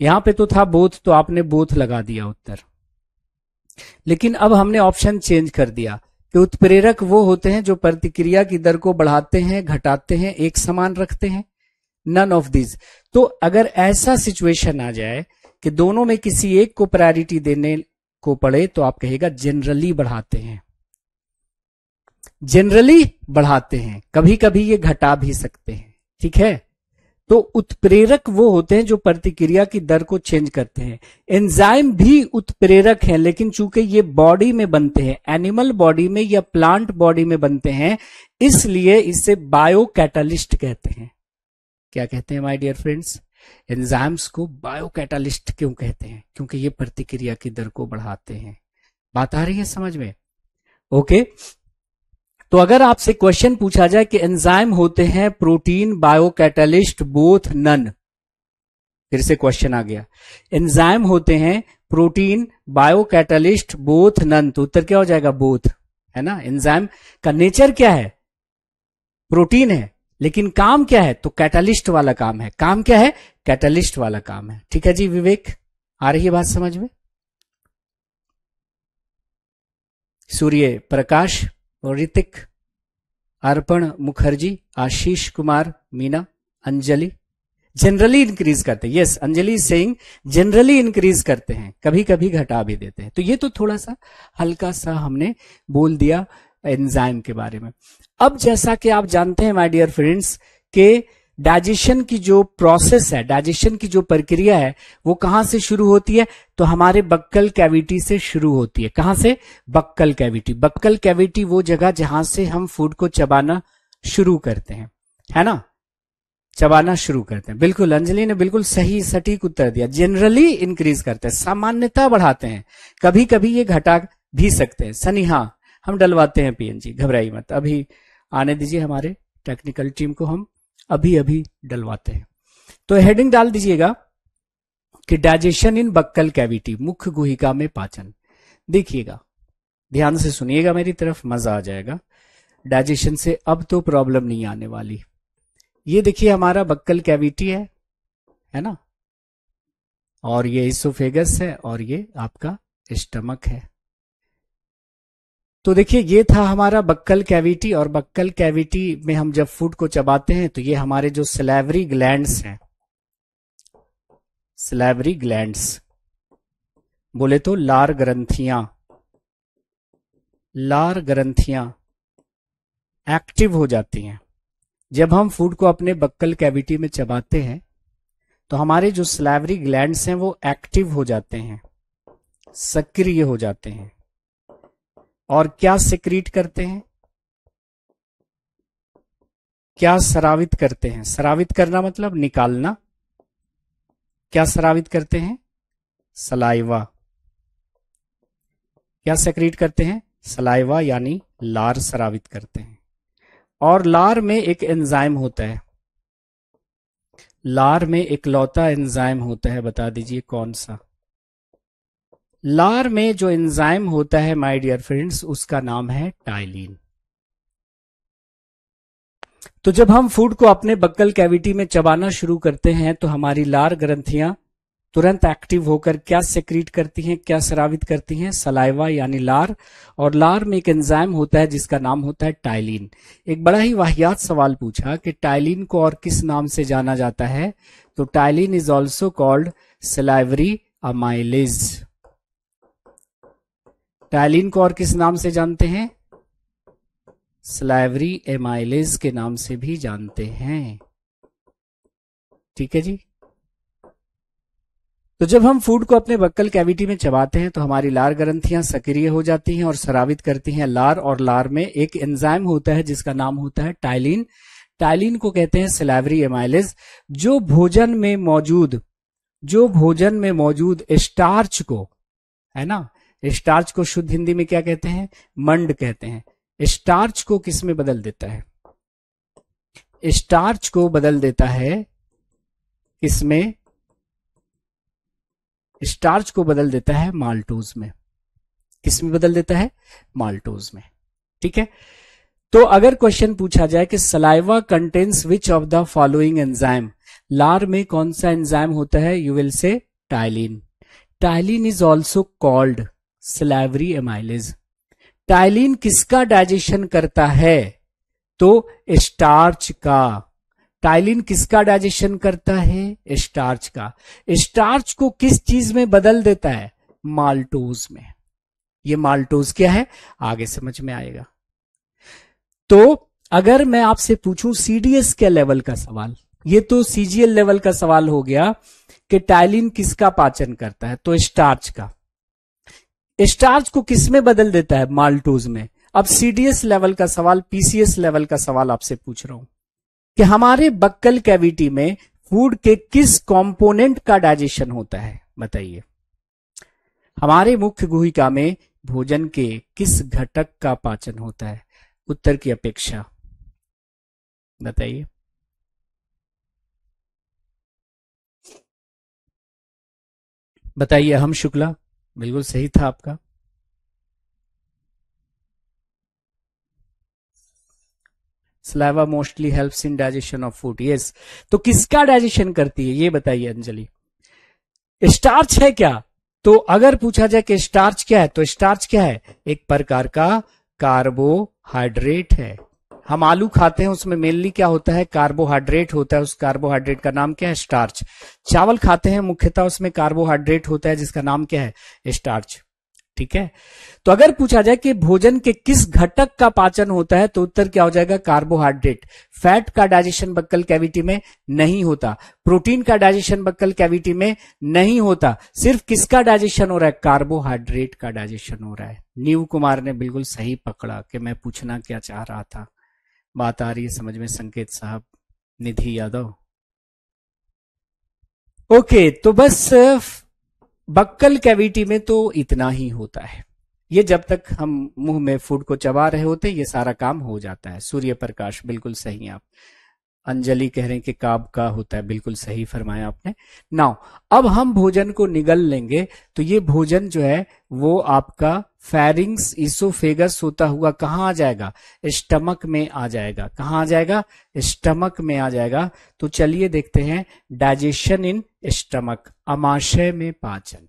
यहां पे तो था बोथ, तो आपने बोथ लगा दिया उत्तर, लेकिन अब हमने ऑप्शन चेंज कर दिया कि उत्प्रेरक वो होते हैं जो प्रतिक्रिया की दर को बढ़ाते हैं, घटाते हैं, एक समान रखते हैं, नन ऑफ दिस। तो अगर ऐसा सिचुएशन आ जाए कि दोनों में किसी एक को प्रायोरिटी देने को पड़े तो आप कहेगा जनरली बढ़ाते हैं, जनरली बढ़ाते हैं, कभी कभी ये घटा भी सकते हैं, ठीक है। तो उत्प्रेरक वो होते हैं जो प्रतिक्रिया की दर को चेंज करते हैं। एंजाइम भी उत्प्रेरक हैं, लेकिन चूंकि ये बॉडी में बनते हैं, एनिमल बॉडी में या प्लांट बॉडी में बनते हैं, इसलिए इसे बायो कैटालिस्ट कहते हैं। क्या कहते हैं माय डियर फ्रेंड्स, एंजाइम्स को बायो कैटालिस्ट क्यों कहते हैं, क्योंकि ये प्रतिक्रिया की दर को बढ़ाते हैं। बात आ रही है समझ में, ओके। तो अगर आपसे क्वेश्चन पूछा जाए कि एंजाइम होते हैं protein, bio catalyst, both, none, फिर से क्वेश्चन आ गया, एंजाइम होते हैं protein, bio catalyst, both, none, तो उत्तर क्या हो जाएगा, बोथ, है ना। एंजाइम का नेचर क्या है, प्रोटीन है, लेकिन काम क्या है, तो कैटालिस्ट वाला काम है। काम क्या है, कैटालिस्ट वाला काम है। ठीक है जी विवेक, आ रही है बात समझ में। सूर्य प्रकाश और ऋतिक, अर्पण मुखर्जी, आशीष कुमार, मीना, अंजलि, जनरली इंक्रीज करते हैं। Yes, Anjali saying generally increase करते हैं, कभी कभी घटा भी देते हैं। तो ये तो थोड़ा सा हल्का सा हमने बोल दिया एंजाइम के बारे में। अब जैसा कि आप जानते हैं माय डियर फ्रेंड्स के डाइजेशन की जो प्रोसेस है, डाइजेशन की जो प्रक्रिया है, वो कहां से शुरू होती है, तो हमारे बक्कल कैविटी से शुरू होती है। कहां से, बक्कल कैविटी। बक्कल कैविटी वो जगह जहां से हम फूड को चबाना शुरू करते हैं, है ना, चबाना शुरू करते हैं। बिल्कुल, अंजलि ने बिल्कुल सही सटीक उत्तर दिया। जनरली इंक्रीज करते हैं, सामान्यता बढ़ाते हैं, कभी कभी ये घटा भी सकते हैं। सनी, हाँ हम डलवाते हैं पीएनजी, घबराइए मत, अभी आने दीजिए हमारे टेक्निकल टीम को, हम अभी अभी डलवाते हैं। तो हेडिंग डाल दीजिएगा कि डाइजेशन इन बक्कल कैविटी, मुख्य गुहिका में पाचन। देखिएगा, ध्यान से सुनिएगा मेरी तरफ, मजा आ जाएगा। डाइजेशन से अब तो प्रॉब्लम नहीं आने वाली। ये देखिए हमारा बक्कल कैविटी है ना, और ये इसोफेगस है, और ये आपका स्टमक है। तो देखिए ये था हमारा बक्कल कैविटी, और बक्कल कैविटी में हम जब फूड को चबाते हैं तो ये हमारे जो सलाइवरी ग्लैंड्स हैं, सलाइवरी ग्लैंड्स बोले तो लार ग्रंथियां, लार ग्रंथियां एक्टिव हो जाती हैं। जब हम फूड को अपने बक्कल कैविटी में चबाते हैं तो हमारे जो सलाइवरी ग्लैंड्स हैं वो एक्टिव हो जाते हैं, सक्रिय हो जाते हैं, और क्या सिक्रीट करते हैं, क्या स्रावित करते हैं। स्रावित करना मतलब निकालना, क्या स्रावित करते हैं, सलाइवा। क्या सेक्रीट करते हैं, सलाइवा, यानी लार स्रावित करते हैं। और लार में एक एंजाइम होता है, लार में इकलौता एंजाइम होता है, बता दीजिए कौन सा। लार में जो एंजाइम होता है माय डियर फ्रेंड्स, उसका नाम है टाइलिन। तो जब हम फूड को अपने बक्कल कैविटी में चबाना शुरू करते हैं तो हमारी लार ग्रंथियां तुरंत एक्टिव होकर क्या सेक्रीट करती हैं, क्या स्रावित करती हैं, सलाइवा यानी लार। और लार में एक एंजाइम होता है जिसका नाम होता है टाइलिन। एक बड़ा ही वाहियात सवाल पूछा कि टाइलिन को और किस नाम से जाना जाता है, तो ptyalin is also called salivary amylase. Ptyalin को और किस नाम से जानते हैं, सलाइवरी एमाइलेज के नाम से भी जानते हैं। ठीक है जी। तो जब हम फूड को अपने बक्कल कैविटी में चबाते हैं तो हमारी लार ग्रंथियां सक्रिय हो जाती हैं और स्रावित करती हैं लार, और लार में एक एंजाइम होता है जिसका नाम होता है टाइलिन। टाइलिन को कहते हैं सलाइवरी एमाइलेज। जो भोजन में मौजूद स्टार्च को, है ना, स्टार्च को शुद्ध हिंदी में क्या कहते हैं, मंड कहते हैं। स्टार्च को किस में बदल देता है, स्टार्च को बदल देता है किसमें, स्टार्च को बदल देता है माल्टोज में। किस में बदल देता है? माल्टोज में। ठीक है, तो अगर क्वेश्चन पूछा जाए कि saliva contains which of the following enzyme, लार में कौन सा एंजाइम होता है? You will say ptyalin. Ptyalin is also called salivary amylase. Ptyalin किसका डाइजेशन करता है? तो स्टार्च का। टाइलिन किसका डाइजेशन करता है? स्टार्च का। स्टार्च को किस चीज में बदल देता है? माल्टोज में। ये माल्टोज क्या है आगे समझ में आएगा। तो अगर मैं आपसे पूछूं सीडीएस के लेवल का सवाल, ये तो सीजीएल लेवल का सवाल हो गया कि टाइलिन किसका पाचन करता है, तो स्टार्च का। स्टार्च को किस में बदल देता है? माल्टोज में। अब सीडीएस लेवल का सवाल, पीसीएस लेवल का सवाल आपसे पूछ रहा हूं कि हमारे बक्कल कैविटी में फूड के किस कंपोनेंट का डाइजेशन होता है? बताइए। हमारे मुख्य गुहिका में भोजन के किस घटक का पाचन होता है? उत्तर की अपेक्षा बताइए। बताइए। हम शुक्ला, बिल्कुल सही था आपका। Saliva mostly helps in digestion of food. Yes, तो किसका डाइजेशन करती है ये बताइए अंजलि। स्टार्च है क्या? तो अगर पूछा जाए कि स्टार्च क्या है, तो स्टार्च क्या है? एक प्रकार का कार्बोहाइड्रेट है। हम आलू खाते हैं, उसमें मेनली क्या होता है? कार्बोहाइड्रेट होता है। उस कार्बोहाइड्रेट का नाम क्या है? स्टार्च। चावल खाते हैं, मुख्यतः उसमें कार्बोहाइड्रेट होता है जिसका नाम क्या है? स्टार्च। ठीक है, तो अगर पूछा जाए कि भोजन के किस घटक का पाचन होता है, तो उत्तर क्या हो जाएगा? कार्बोहाइड्रेट। फैट का डाइजेशन बक्कल कैविटी में नहीं होता। प्रोटीन का डाइजेशन बक्कल कैविटी में नहीं होता। सिर्फ किसका डाइजेशन हो रहा है? कार्बोहाइड्रेट का डाइजेशन हो रहा है। नीव कुमार ने बिल्कुल सही पकड़ा कि मैं पूछना क्या चाह रहा था। बात आ रही है समझ में संकेत साहब, निधि यादव? ओके, तो बस बक्कल कैविटी में तो इतना ही होता है। ये जब तक हम मुंह में फूड को चबा रहे होते ये सारा काम हो जाता है। सूर्य प्रकाश, बिल्कुल सही आप। अंजलि कह रहे हैं कि काब का होता है, बिल्कुल सही फरमाया आपने। नाउ अब हम भोजन को निगल लेंगे, तो ये भोजन जो है वो आपका फेरिंग्स इसोफेगस होता हुआ कहाँ आ जाएगा? स्टमक में आ जाएगा। कहाँ आ जाएगा? स्टमक में आ जाएगा। तो चलिए देखते हैं, डाइजेशन इन स्टमक, आमाशय में पाचन।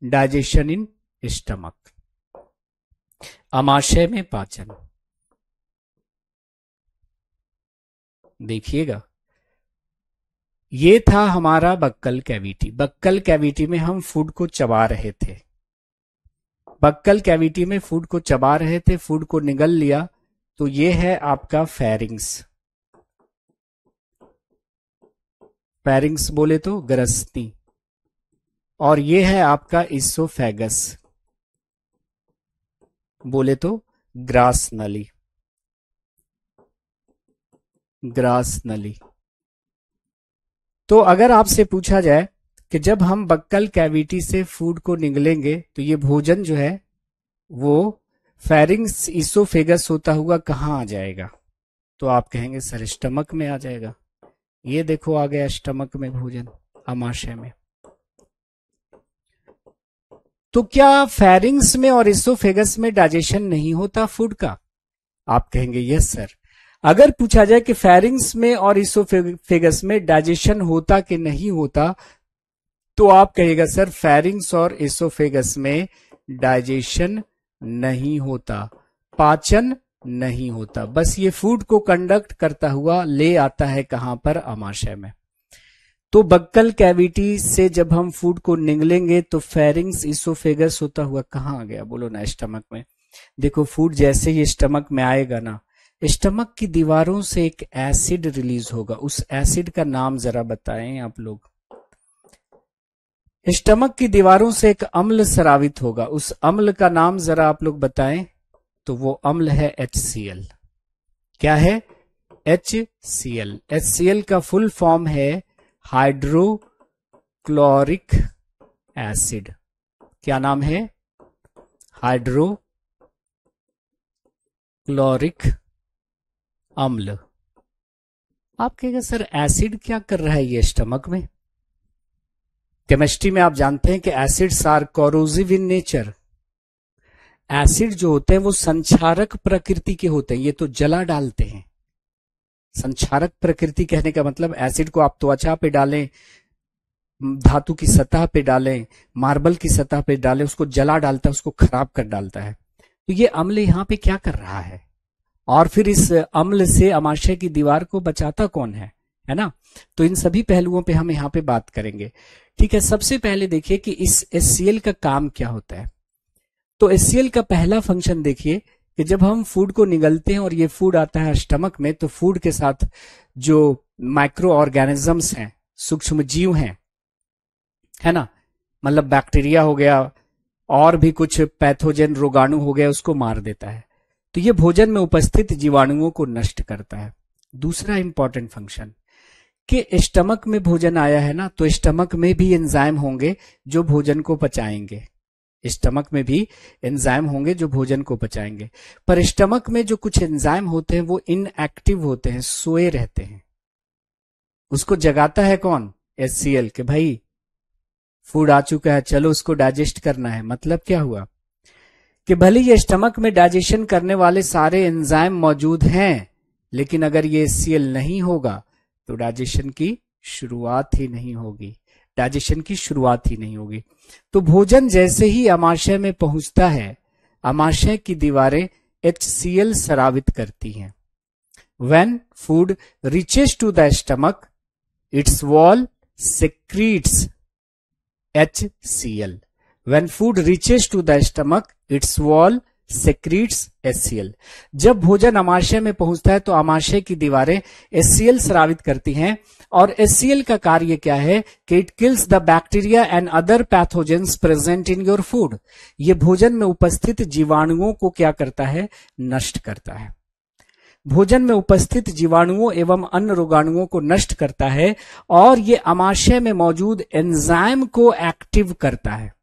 डाइजेशन इन स्टमक, आमाशय में पाचन। देखिएगा, ये था हमारा बक्कल कैविटी। बक्कल कैविटी में हम फूड को चबा रहे थे। बक्कल कैविटी में फूड को चबा रहे थे, फूड को निगल लिया, तो ये है आपका फेरिंग्स। फेरिंग्स बोले तो ग्रसनी, और ये है आपका इसोफेगस, बोले तो ग्रास नली। ग्रास नली। तो अगर आपसे पूछा जाए कि जब हम बक्कल कैविटी से फूड को निगलेंगे तो ये भोजन जो है वो फेरिंग्स इसोफेगस होता हुआ कहाँ आ जाएगा, तो आप कहेंगे सर स्टमक में आ जाएगा। ये देखो आ गया स्टमक में भोजन, आमाशय में। तो क्या फेरिंग्स में और इसोफेगस में डाइजेशन नहीं होता फूड का? आप कहेंगे यस सर। अगर पूछा जाए कि फेरिंग्स में और इसोफेगस में डाइजेशन होता कि नहीं होता, तो आप कहिएगा सर फेरिंग्स और इसोफेगस में डाइजेशन नहीं होता, पाचन नहीं होता। बस ये फूड को कंडक्ट करता हुआ ले आता है कहां पर? आमाशय में। तो बक्कल कैविटी से जब हम फूड को निगलेंगे तो फेरिंग्स इसोफेगस होता हुआ कहां आ गया? बोलो ना, स्टमक में। देखो फूड जैसे ही स्टमक में आएगा ना, स्टमक की दीवारों से एक एसिड रिलीज होगा। उस एसिड का नाम जरा बताएं आप लोग। स्टमक की दीवारों से एक अम्ल स्रावित होगा, उस अम्ल का नाम जरा आप लोग बताएं। तो वो अम्ल है HCl। क्या है? HCl। HCl का फुल फॉर्म है हाइड्रोक्लोरिक एसिड। क्या नाम है? हाइड्रोक्लोरिक अम्ल। आप कहेंगे सर एसिड क्या कर रहा है ये स्टमक में? केमिस्ट्री में आप जानते हैं कि acids are corrosive in nature. Acid जो होते हैं वो संक्षारक प्रकृति के होते हैं, ये तो जला डालते हैं। संक्षारक प्रकृति कहने का मतलब एसिड को आप त्वचा पे डालें, धातु की सतह पे डालें, मार्बल की सतह पे डालें, उसको जला डालता है, उसको खराब कर डालता है। तो ये अम्ल यहाँ पे क्या कर रहा है, और फिर इस अम्ल से अमाशय की दीवार को बचाता कौन है ना। तो इन सभी पहलुओं पे हम यहाँ पे बात करेंगे। ठीक है, सबसे पहले देखिए कि इस HCl का काम क्या होता है। तो HCl का पहला फंक्शन देखिए कि जब हम फूड को निगलते हैं और ये फूड आता है स्टमक में, तो फूड के साथ जो माइक्रो ऑर्गेनिजम्स हैं, सूक्ष्म जीव हैं, है ना, मतलब बैक्टीरिया हो गया और भी कुछ पैथोजन रोगाणु हो गया, उसको मार देता है। तो ये भोजन में उपस्थित जीवाणुओं को नष्ट करता है। दूसरा इंपॉर्टेंट फंक्शन कि स्टमक में भोजन आया है ना, तो स्टमक में भी एंजाइम होंगे जो भोजन को पचाएंगे। स्टमक में भी एंजाइम होंगे जो भोजन को पचाएंगे, पर स्टमक में जो कुछ एंजाइम होते हैं वो इनएक्टिव होते हैं, सोए रहते हैं। उसको जगाता है कौन, HCl, कि भाई फूड आ चुका है, चलो उसको डाइजेस्ट करना है। मतलब क्या हुआ कि भले ये स्टमक में डाइजेशन करने वाले सारे एंजाइम मौजूद हैं, लेकिन अगर ये HCl नहीं होगा तो डाइजेशन की शुरुआत ही नहीं होगी, डाइजेशन की शुरुआत ही नहीं होगी। तो भोजन जैसे ही अमाशय में पहुंचता है, अमाशय की दीवारें HCl स्रावित करती हैं। When food reaches to the stomach, its wall secretes HCl. When food reaches to the stomach, its wall secretes HCl. जब भोजन अमाशय में पहुंचता है तो अमाशय की दीवारें HCl स्रावित करती हैं, और HCl का कार्य क्या है कि it kills the bacteria and other pathogens present in your food. ये भोजन में उपस्थित जीवाणुओं को क्या करता है, नष्ट करता है। भोजन में उपस्थित जीवाणुओं एवं अन्य रोगाणुओं को नष्ट करता है, और ये अमाशय में मौजूद एंजाइम को एक्टिव करता है।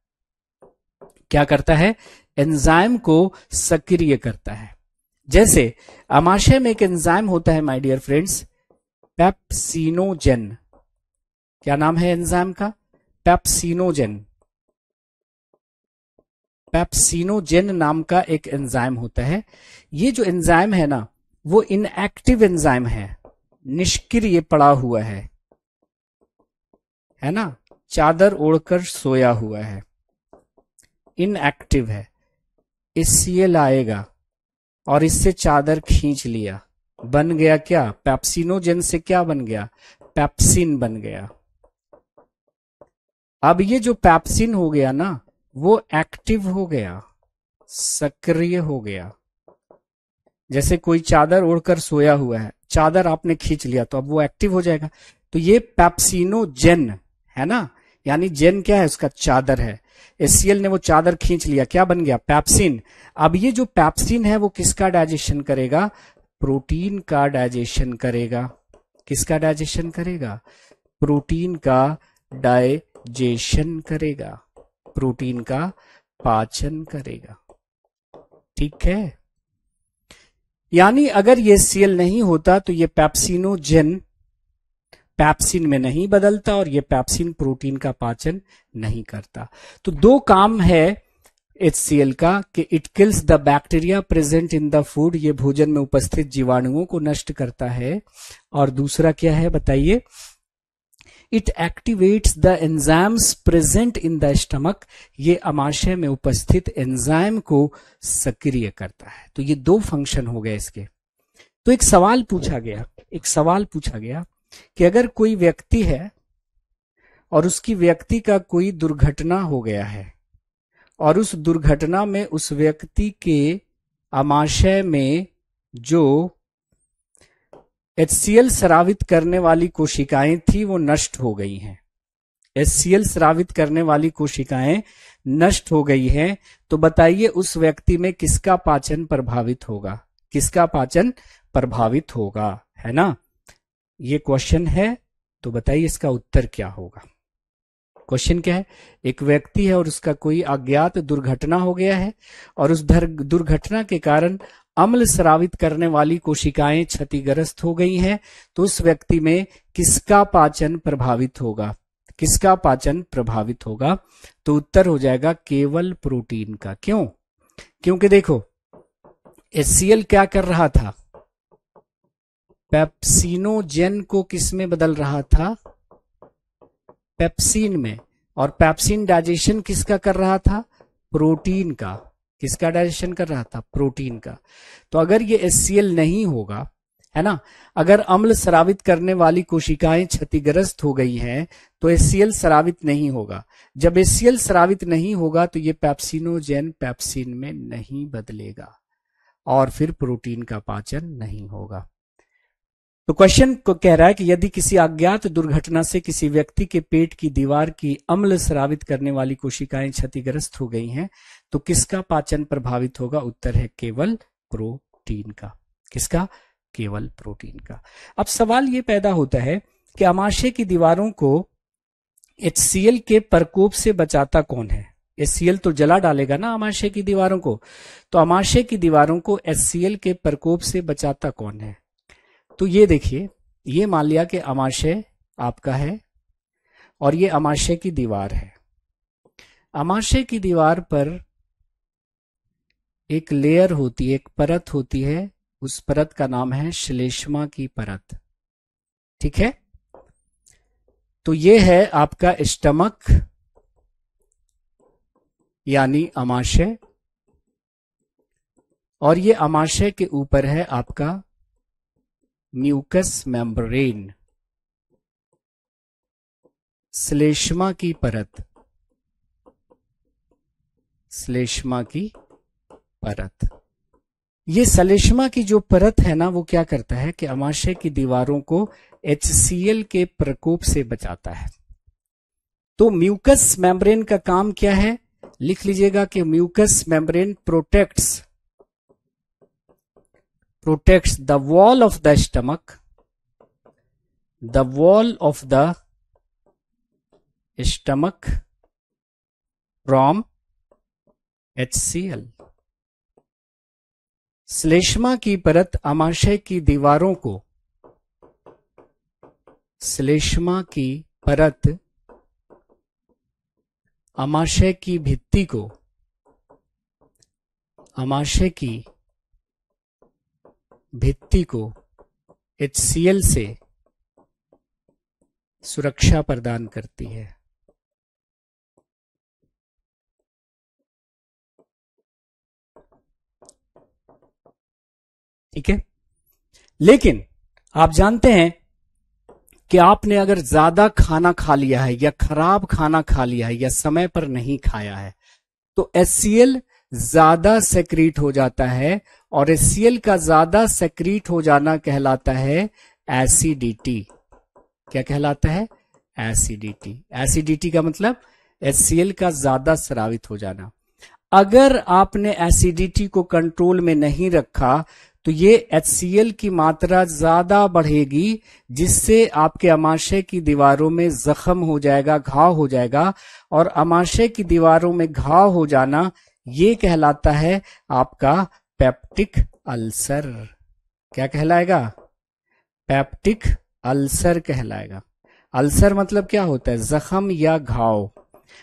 क्या करता है, एंजाइम को सक्रिय करता है। जैसे अमाशय में एक एंजाइम होता है माय डियर फ्रेंड्स, पेप्सिनोजेन। क्या नाम है एंजाइम का, पेप्सिनोजेन। पेप्सिनोजेन नाम का एक एंजाइम होता है। ये जो एंजाइम है ना, वो इनएक्टिव एंजाइम है, निष्क्रिय पड़ा हुआ है ना, चादर ओढ़कर सोया हुआ है, इनएक्टिव है। HCl आएगा और इससे चादर खींच लिया, बन गया क्या, पेप्सिनोजेन से क्या बन गया, पेप्सिन बन गया। अब ये जो पेप्सिन हो गया ना, वो एक्टिव हो गया, सक्रिय हो गया। जैसे कोई चादर ओढ़कर सोया हुआ है, चादर आपने खींच लिया तो अब वो एक्टिव हो जाएगा। तो ये पेप्सिनोजेन है ना, यानी जेन क्या है, उसका चादर है। HCl ने वो चादर खींच लिया, क्या बन गया, पेप्सिन। अब ये जो पेप्सिन है वो किसका डाइजेशन करेगा, प्रोटीन का डाइजेशन करेगा। किसका डाइजेशन करेगा, प्रोटीन का डाइजेशन करेगा, प्रोटीन का पाचन करेगा। ठीक है, यानी अगर ये HCl नहीं होता तो ये पेप्सिनोजेन पेप्सिन में नहीं बदलता, और ये पेप्सिन प्रोटीन का पाचन नहीं करता। तो दो काम है HCl का कि it kills the bacteria present in the food, ये भोजन में उपस्थित जीवाणुओं को नष्ट करता है, और दूसरा क्या है बताइए, it activates the enzymes present in the stomach, ये अमाशय में उपस्थित एंजाइम को सक्रिय करता है। तो ये दो फंक्शन हो गए इसके। तो एक सवाल पूछा गया कि अगर कोई व्यक्ति है और उसकी व्यक्ति का कोई दुर्घटना हो गया है, और उस दुर्घटना में उस व्यक्ति के अमाशय में जो HCl स्रावित करने वाली कोशिकाएं थी वो नष्ट हो गई हैं। HCl स्रावित करने वाली कोशिकाएं नष्ट हो गई हैं, तो बताइए उस व्यक्ति में किसका पाचन प्रभावित होगा, किसका पाचन प्रभावित होगा, है ना। ये क्वेश्चन है, तो बताइए इसका उत्तर क्या होगा। क्वेश्चन क्या है, एक व्यक्ति है और उसका कोई अज्ञात दुर्घटना हो गया है, और उस दुर्घटना के कारण अम्ल स्रावित करने वाली कोशिकाएं क्षतिग्रस्त हो गई हैं, तो उस व्यक्ति में किसका पाचन प्रभावित होगा, किसका पाचन प्रभावित होगा। तो उत्तर हो जाएगा केवल प्रोटीन का। क्यों, क्योंकि देखो HCl क्या कर रहा था, पेप्सिनोजेन को किस में बदल रहा था, पेप्सिन में। और पेप्सिन डाइजेशन किसका कर रहा था, प्रोटीन का। किसका डाइजेशन कर रहा था, प्रोटीन का। तो अगर ये HCl नहीं होगा, है ना, अगर अम्ल स्रावित करने वाली कोशिकाएं क्षतिग्रस्त हो गई हैं तो HCl स्रावित नहीं होगा। जब HCl स्रावित नहीं होगा तो ये पेप्सिनोजेन पेप्सिन में नहीं बदलेगा और फिर प्रोटीन का पाचन नहीं होगा। तो क्वेश्चन को कह रहा है कि यदि किसी अज्ञात दुर्घटना से किसी व्यक्ति के पेट की दीवार की अम्ल स्रावित करने वाली कोशिकाएं क्षतिग्रस्त हो गई हैं तो किसका पाचन प्रभावित होगा। उत्तर है केवल प्रोटीन का। किसका, केवल प्रोटीन का। अब सवाल ये पैदा होता है कि आमाशय की दीवारों को HCl के प्रकोप से बचाता कौन है। HCl तो जला डालेगा ना आमाशय की दीवारों को, तो आमाशय की दीवारों को HCl के प्रकोप से बचाता कौन है। तो ये देखिए, ये मान लिया कि आमाशय आपका है और ये आमाशय की दीवार है। आमाशय की दीवार पर एक लेयर होती है, एक परत होती है, उस परत का नाम है श्लेष्मा की परत। ठीक है, तो ये है आपका स्टमक यानी आमाशय, और ये आमाशय के ऊपर है आपका म्यूकस मेम्ब्रेन, श्लेष्मा की परत। श्लेष्मा की परत, ये श्लेष्मा की जो परत है ना, वो क्या करता है कि आमाशय की दीवारों को HCl के प्रकोप से बचाता है। तो म्यूकस मेम्ब्रेन का काम क्या है, लिख लीजिएगा कि mucus membrane protects the wall of the stomach, the wall of the stomach from HCl। श्लेष्मा की परत आमाशय की दीवारों को, श्लेष्मा की परत आमाशय की भित्ति को, आमाशय की भित्ति को HCl से सुरक्षा प्रदान करती है। ठीक है, लेकिन आप जानते हैं कि आपने अगर ज्यादा खाना खा लिया है या खराब खाना खा लिया है या समय पर नहीं खाया है तो HCl ज्यादा सेक्रीट हो जाता है, और HCl का ज्यादा सेक्रीट हो जाना कहलाता है एसिडिटी। क्या कहलाता है, एसिडिटी। एसिडिटी का मतलब HCl का ज्यादा स्रावित हो जाना। अगर आपने एसिडिटी को कंट्रोल में नहीं रखा तो ये HCl की मात्रा ज्यादा बढ़ेगी, जिससे आपके आमाशय की दीवारों में जख्म हो जाएगा, घाव हो जाएगा। और आमाशय की दीवारों में घाव हो जाना ये कहलाता है आपका पेप्टिक अल्सर। क्या कहलाएगा, पेप्टिक अल्सर कहलाएगा। अल्सर मतलब क्या होता है, जख्म या घाव।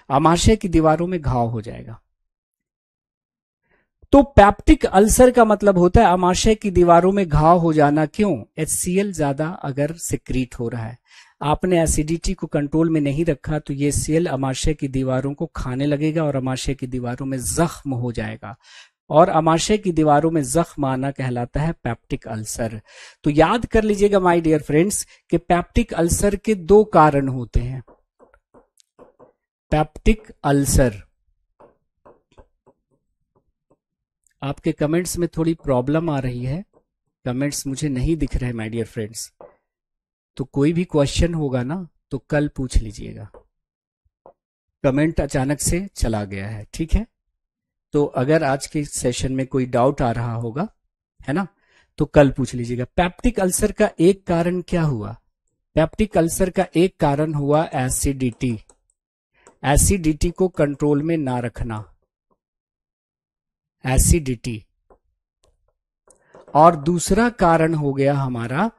आमाशय की दीवारों में घाव हो जाएगा। तो पेप्टिक अल्सर का मतलब होता है आमाशय की दीवारों में घाव हो जाना। क्यों, HCl ज्यादा अगर सिक्रीट हो रहा है, आपने एसिडिटी को कंट्रोल में नहीं रखा तो ये HCl आमाशय की दीवारों को खाने लगेगा और आमाशय की दीवारों में जख्म हो जाएगा, और आमाशय की दीवारों में जख्म आना कहलाता है पेप्टिक अल्सर। तो याद कर लीजिएगा माय डियर फ्रेंड्स कि पेप्टिक अल्सर के दो कारण होते हैं। पेप्टिक अल्सर, आपके कमेंट्स में थोड़ी प्रॉब्लम आ रही है, कमेंट्स मुझे नहीं दिख रहे माय डियर फ्रेंड्स। तो कोई भी क्वेश्चन होगा ना तो कल पूछ लीजिएगा, कमेंट अचानक से चला गया है। ठीक है, तो अगर आज के सेशन में कोई डाउट आ रहा होगा, है ना, तो कल पूछ लीजिएगा। पेप्टिक अल्सर का एक कारण क्या हुआ, पेप्टिक अल्सर का एक कारण हुआ एसिडिटी। एसिडिटी को कंट्रोल में ना रखना, एसिडिटी। और दूसरा कारण हो गया हमारा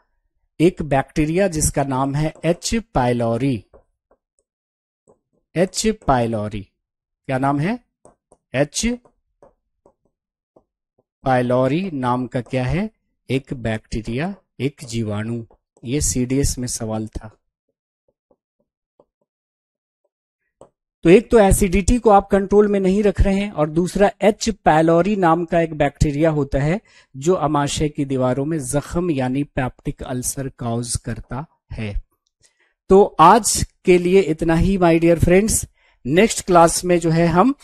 एक बैक्टीरिया जिसका नाम है H. पाइलोरी। H. पाइलोरी, क्या नाम है, H. पायलोरी नाम का क्या है, एक बैक्टीरिया, एक जीवाणु। ये सीडीएस में सवाल था। तो एक तो एसिडिटी को आप कंट्रोल में नहीं रख रहे हैं, और दूसरा एच पायलोरी नाम का एक बैक्टीरिया होता है जो अमाशय की दीवारों में जख्म यानी पैप्टिक अल्सर कॉज करता है। तो आज के लिए इतना ही my dear friends. Next class में जो है हम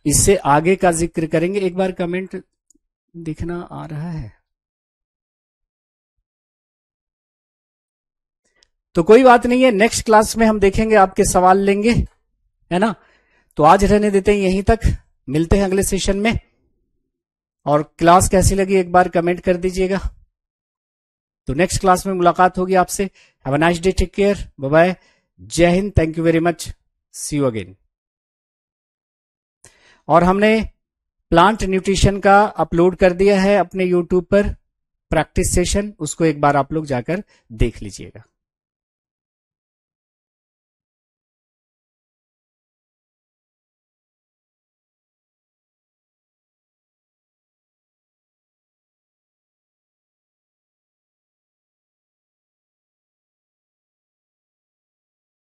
इससे आगे का जिक्र करेंगे। एक बार कमेंट दिखना आ रहा है तो कोई बात नहीं है, नेक्स्ट क्लास में हम देखेंगे, आपके सवाल लेंगे, है ना। तो आज रहने देते हैं यहीं तक, मिलते हैं अगले सेशन में। और क्लास कैसी लगी एक बार कमेंट कर दीजिएगा। तो नेक्स्ट क्लास में मुलाकात होगी आपसे। Have a nice day, take care, bye bye, जय Hind, thank you very much, see you again. और हमने प्लांट न्यूट्रिशन का अपलोड कर दिया है अपने यूट्यूब पर प्रैक्टिस सेशन, उसको एक बार आप लोग जाकर देख लीजिएगा।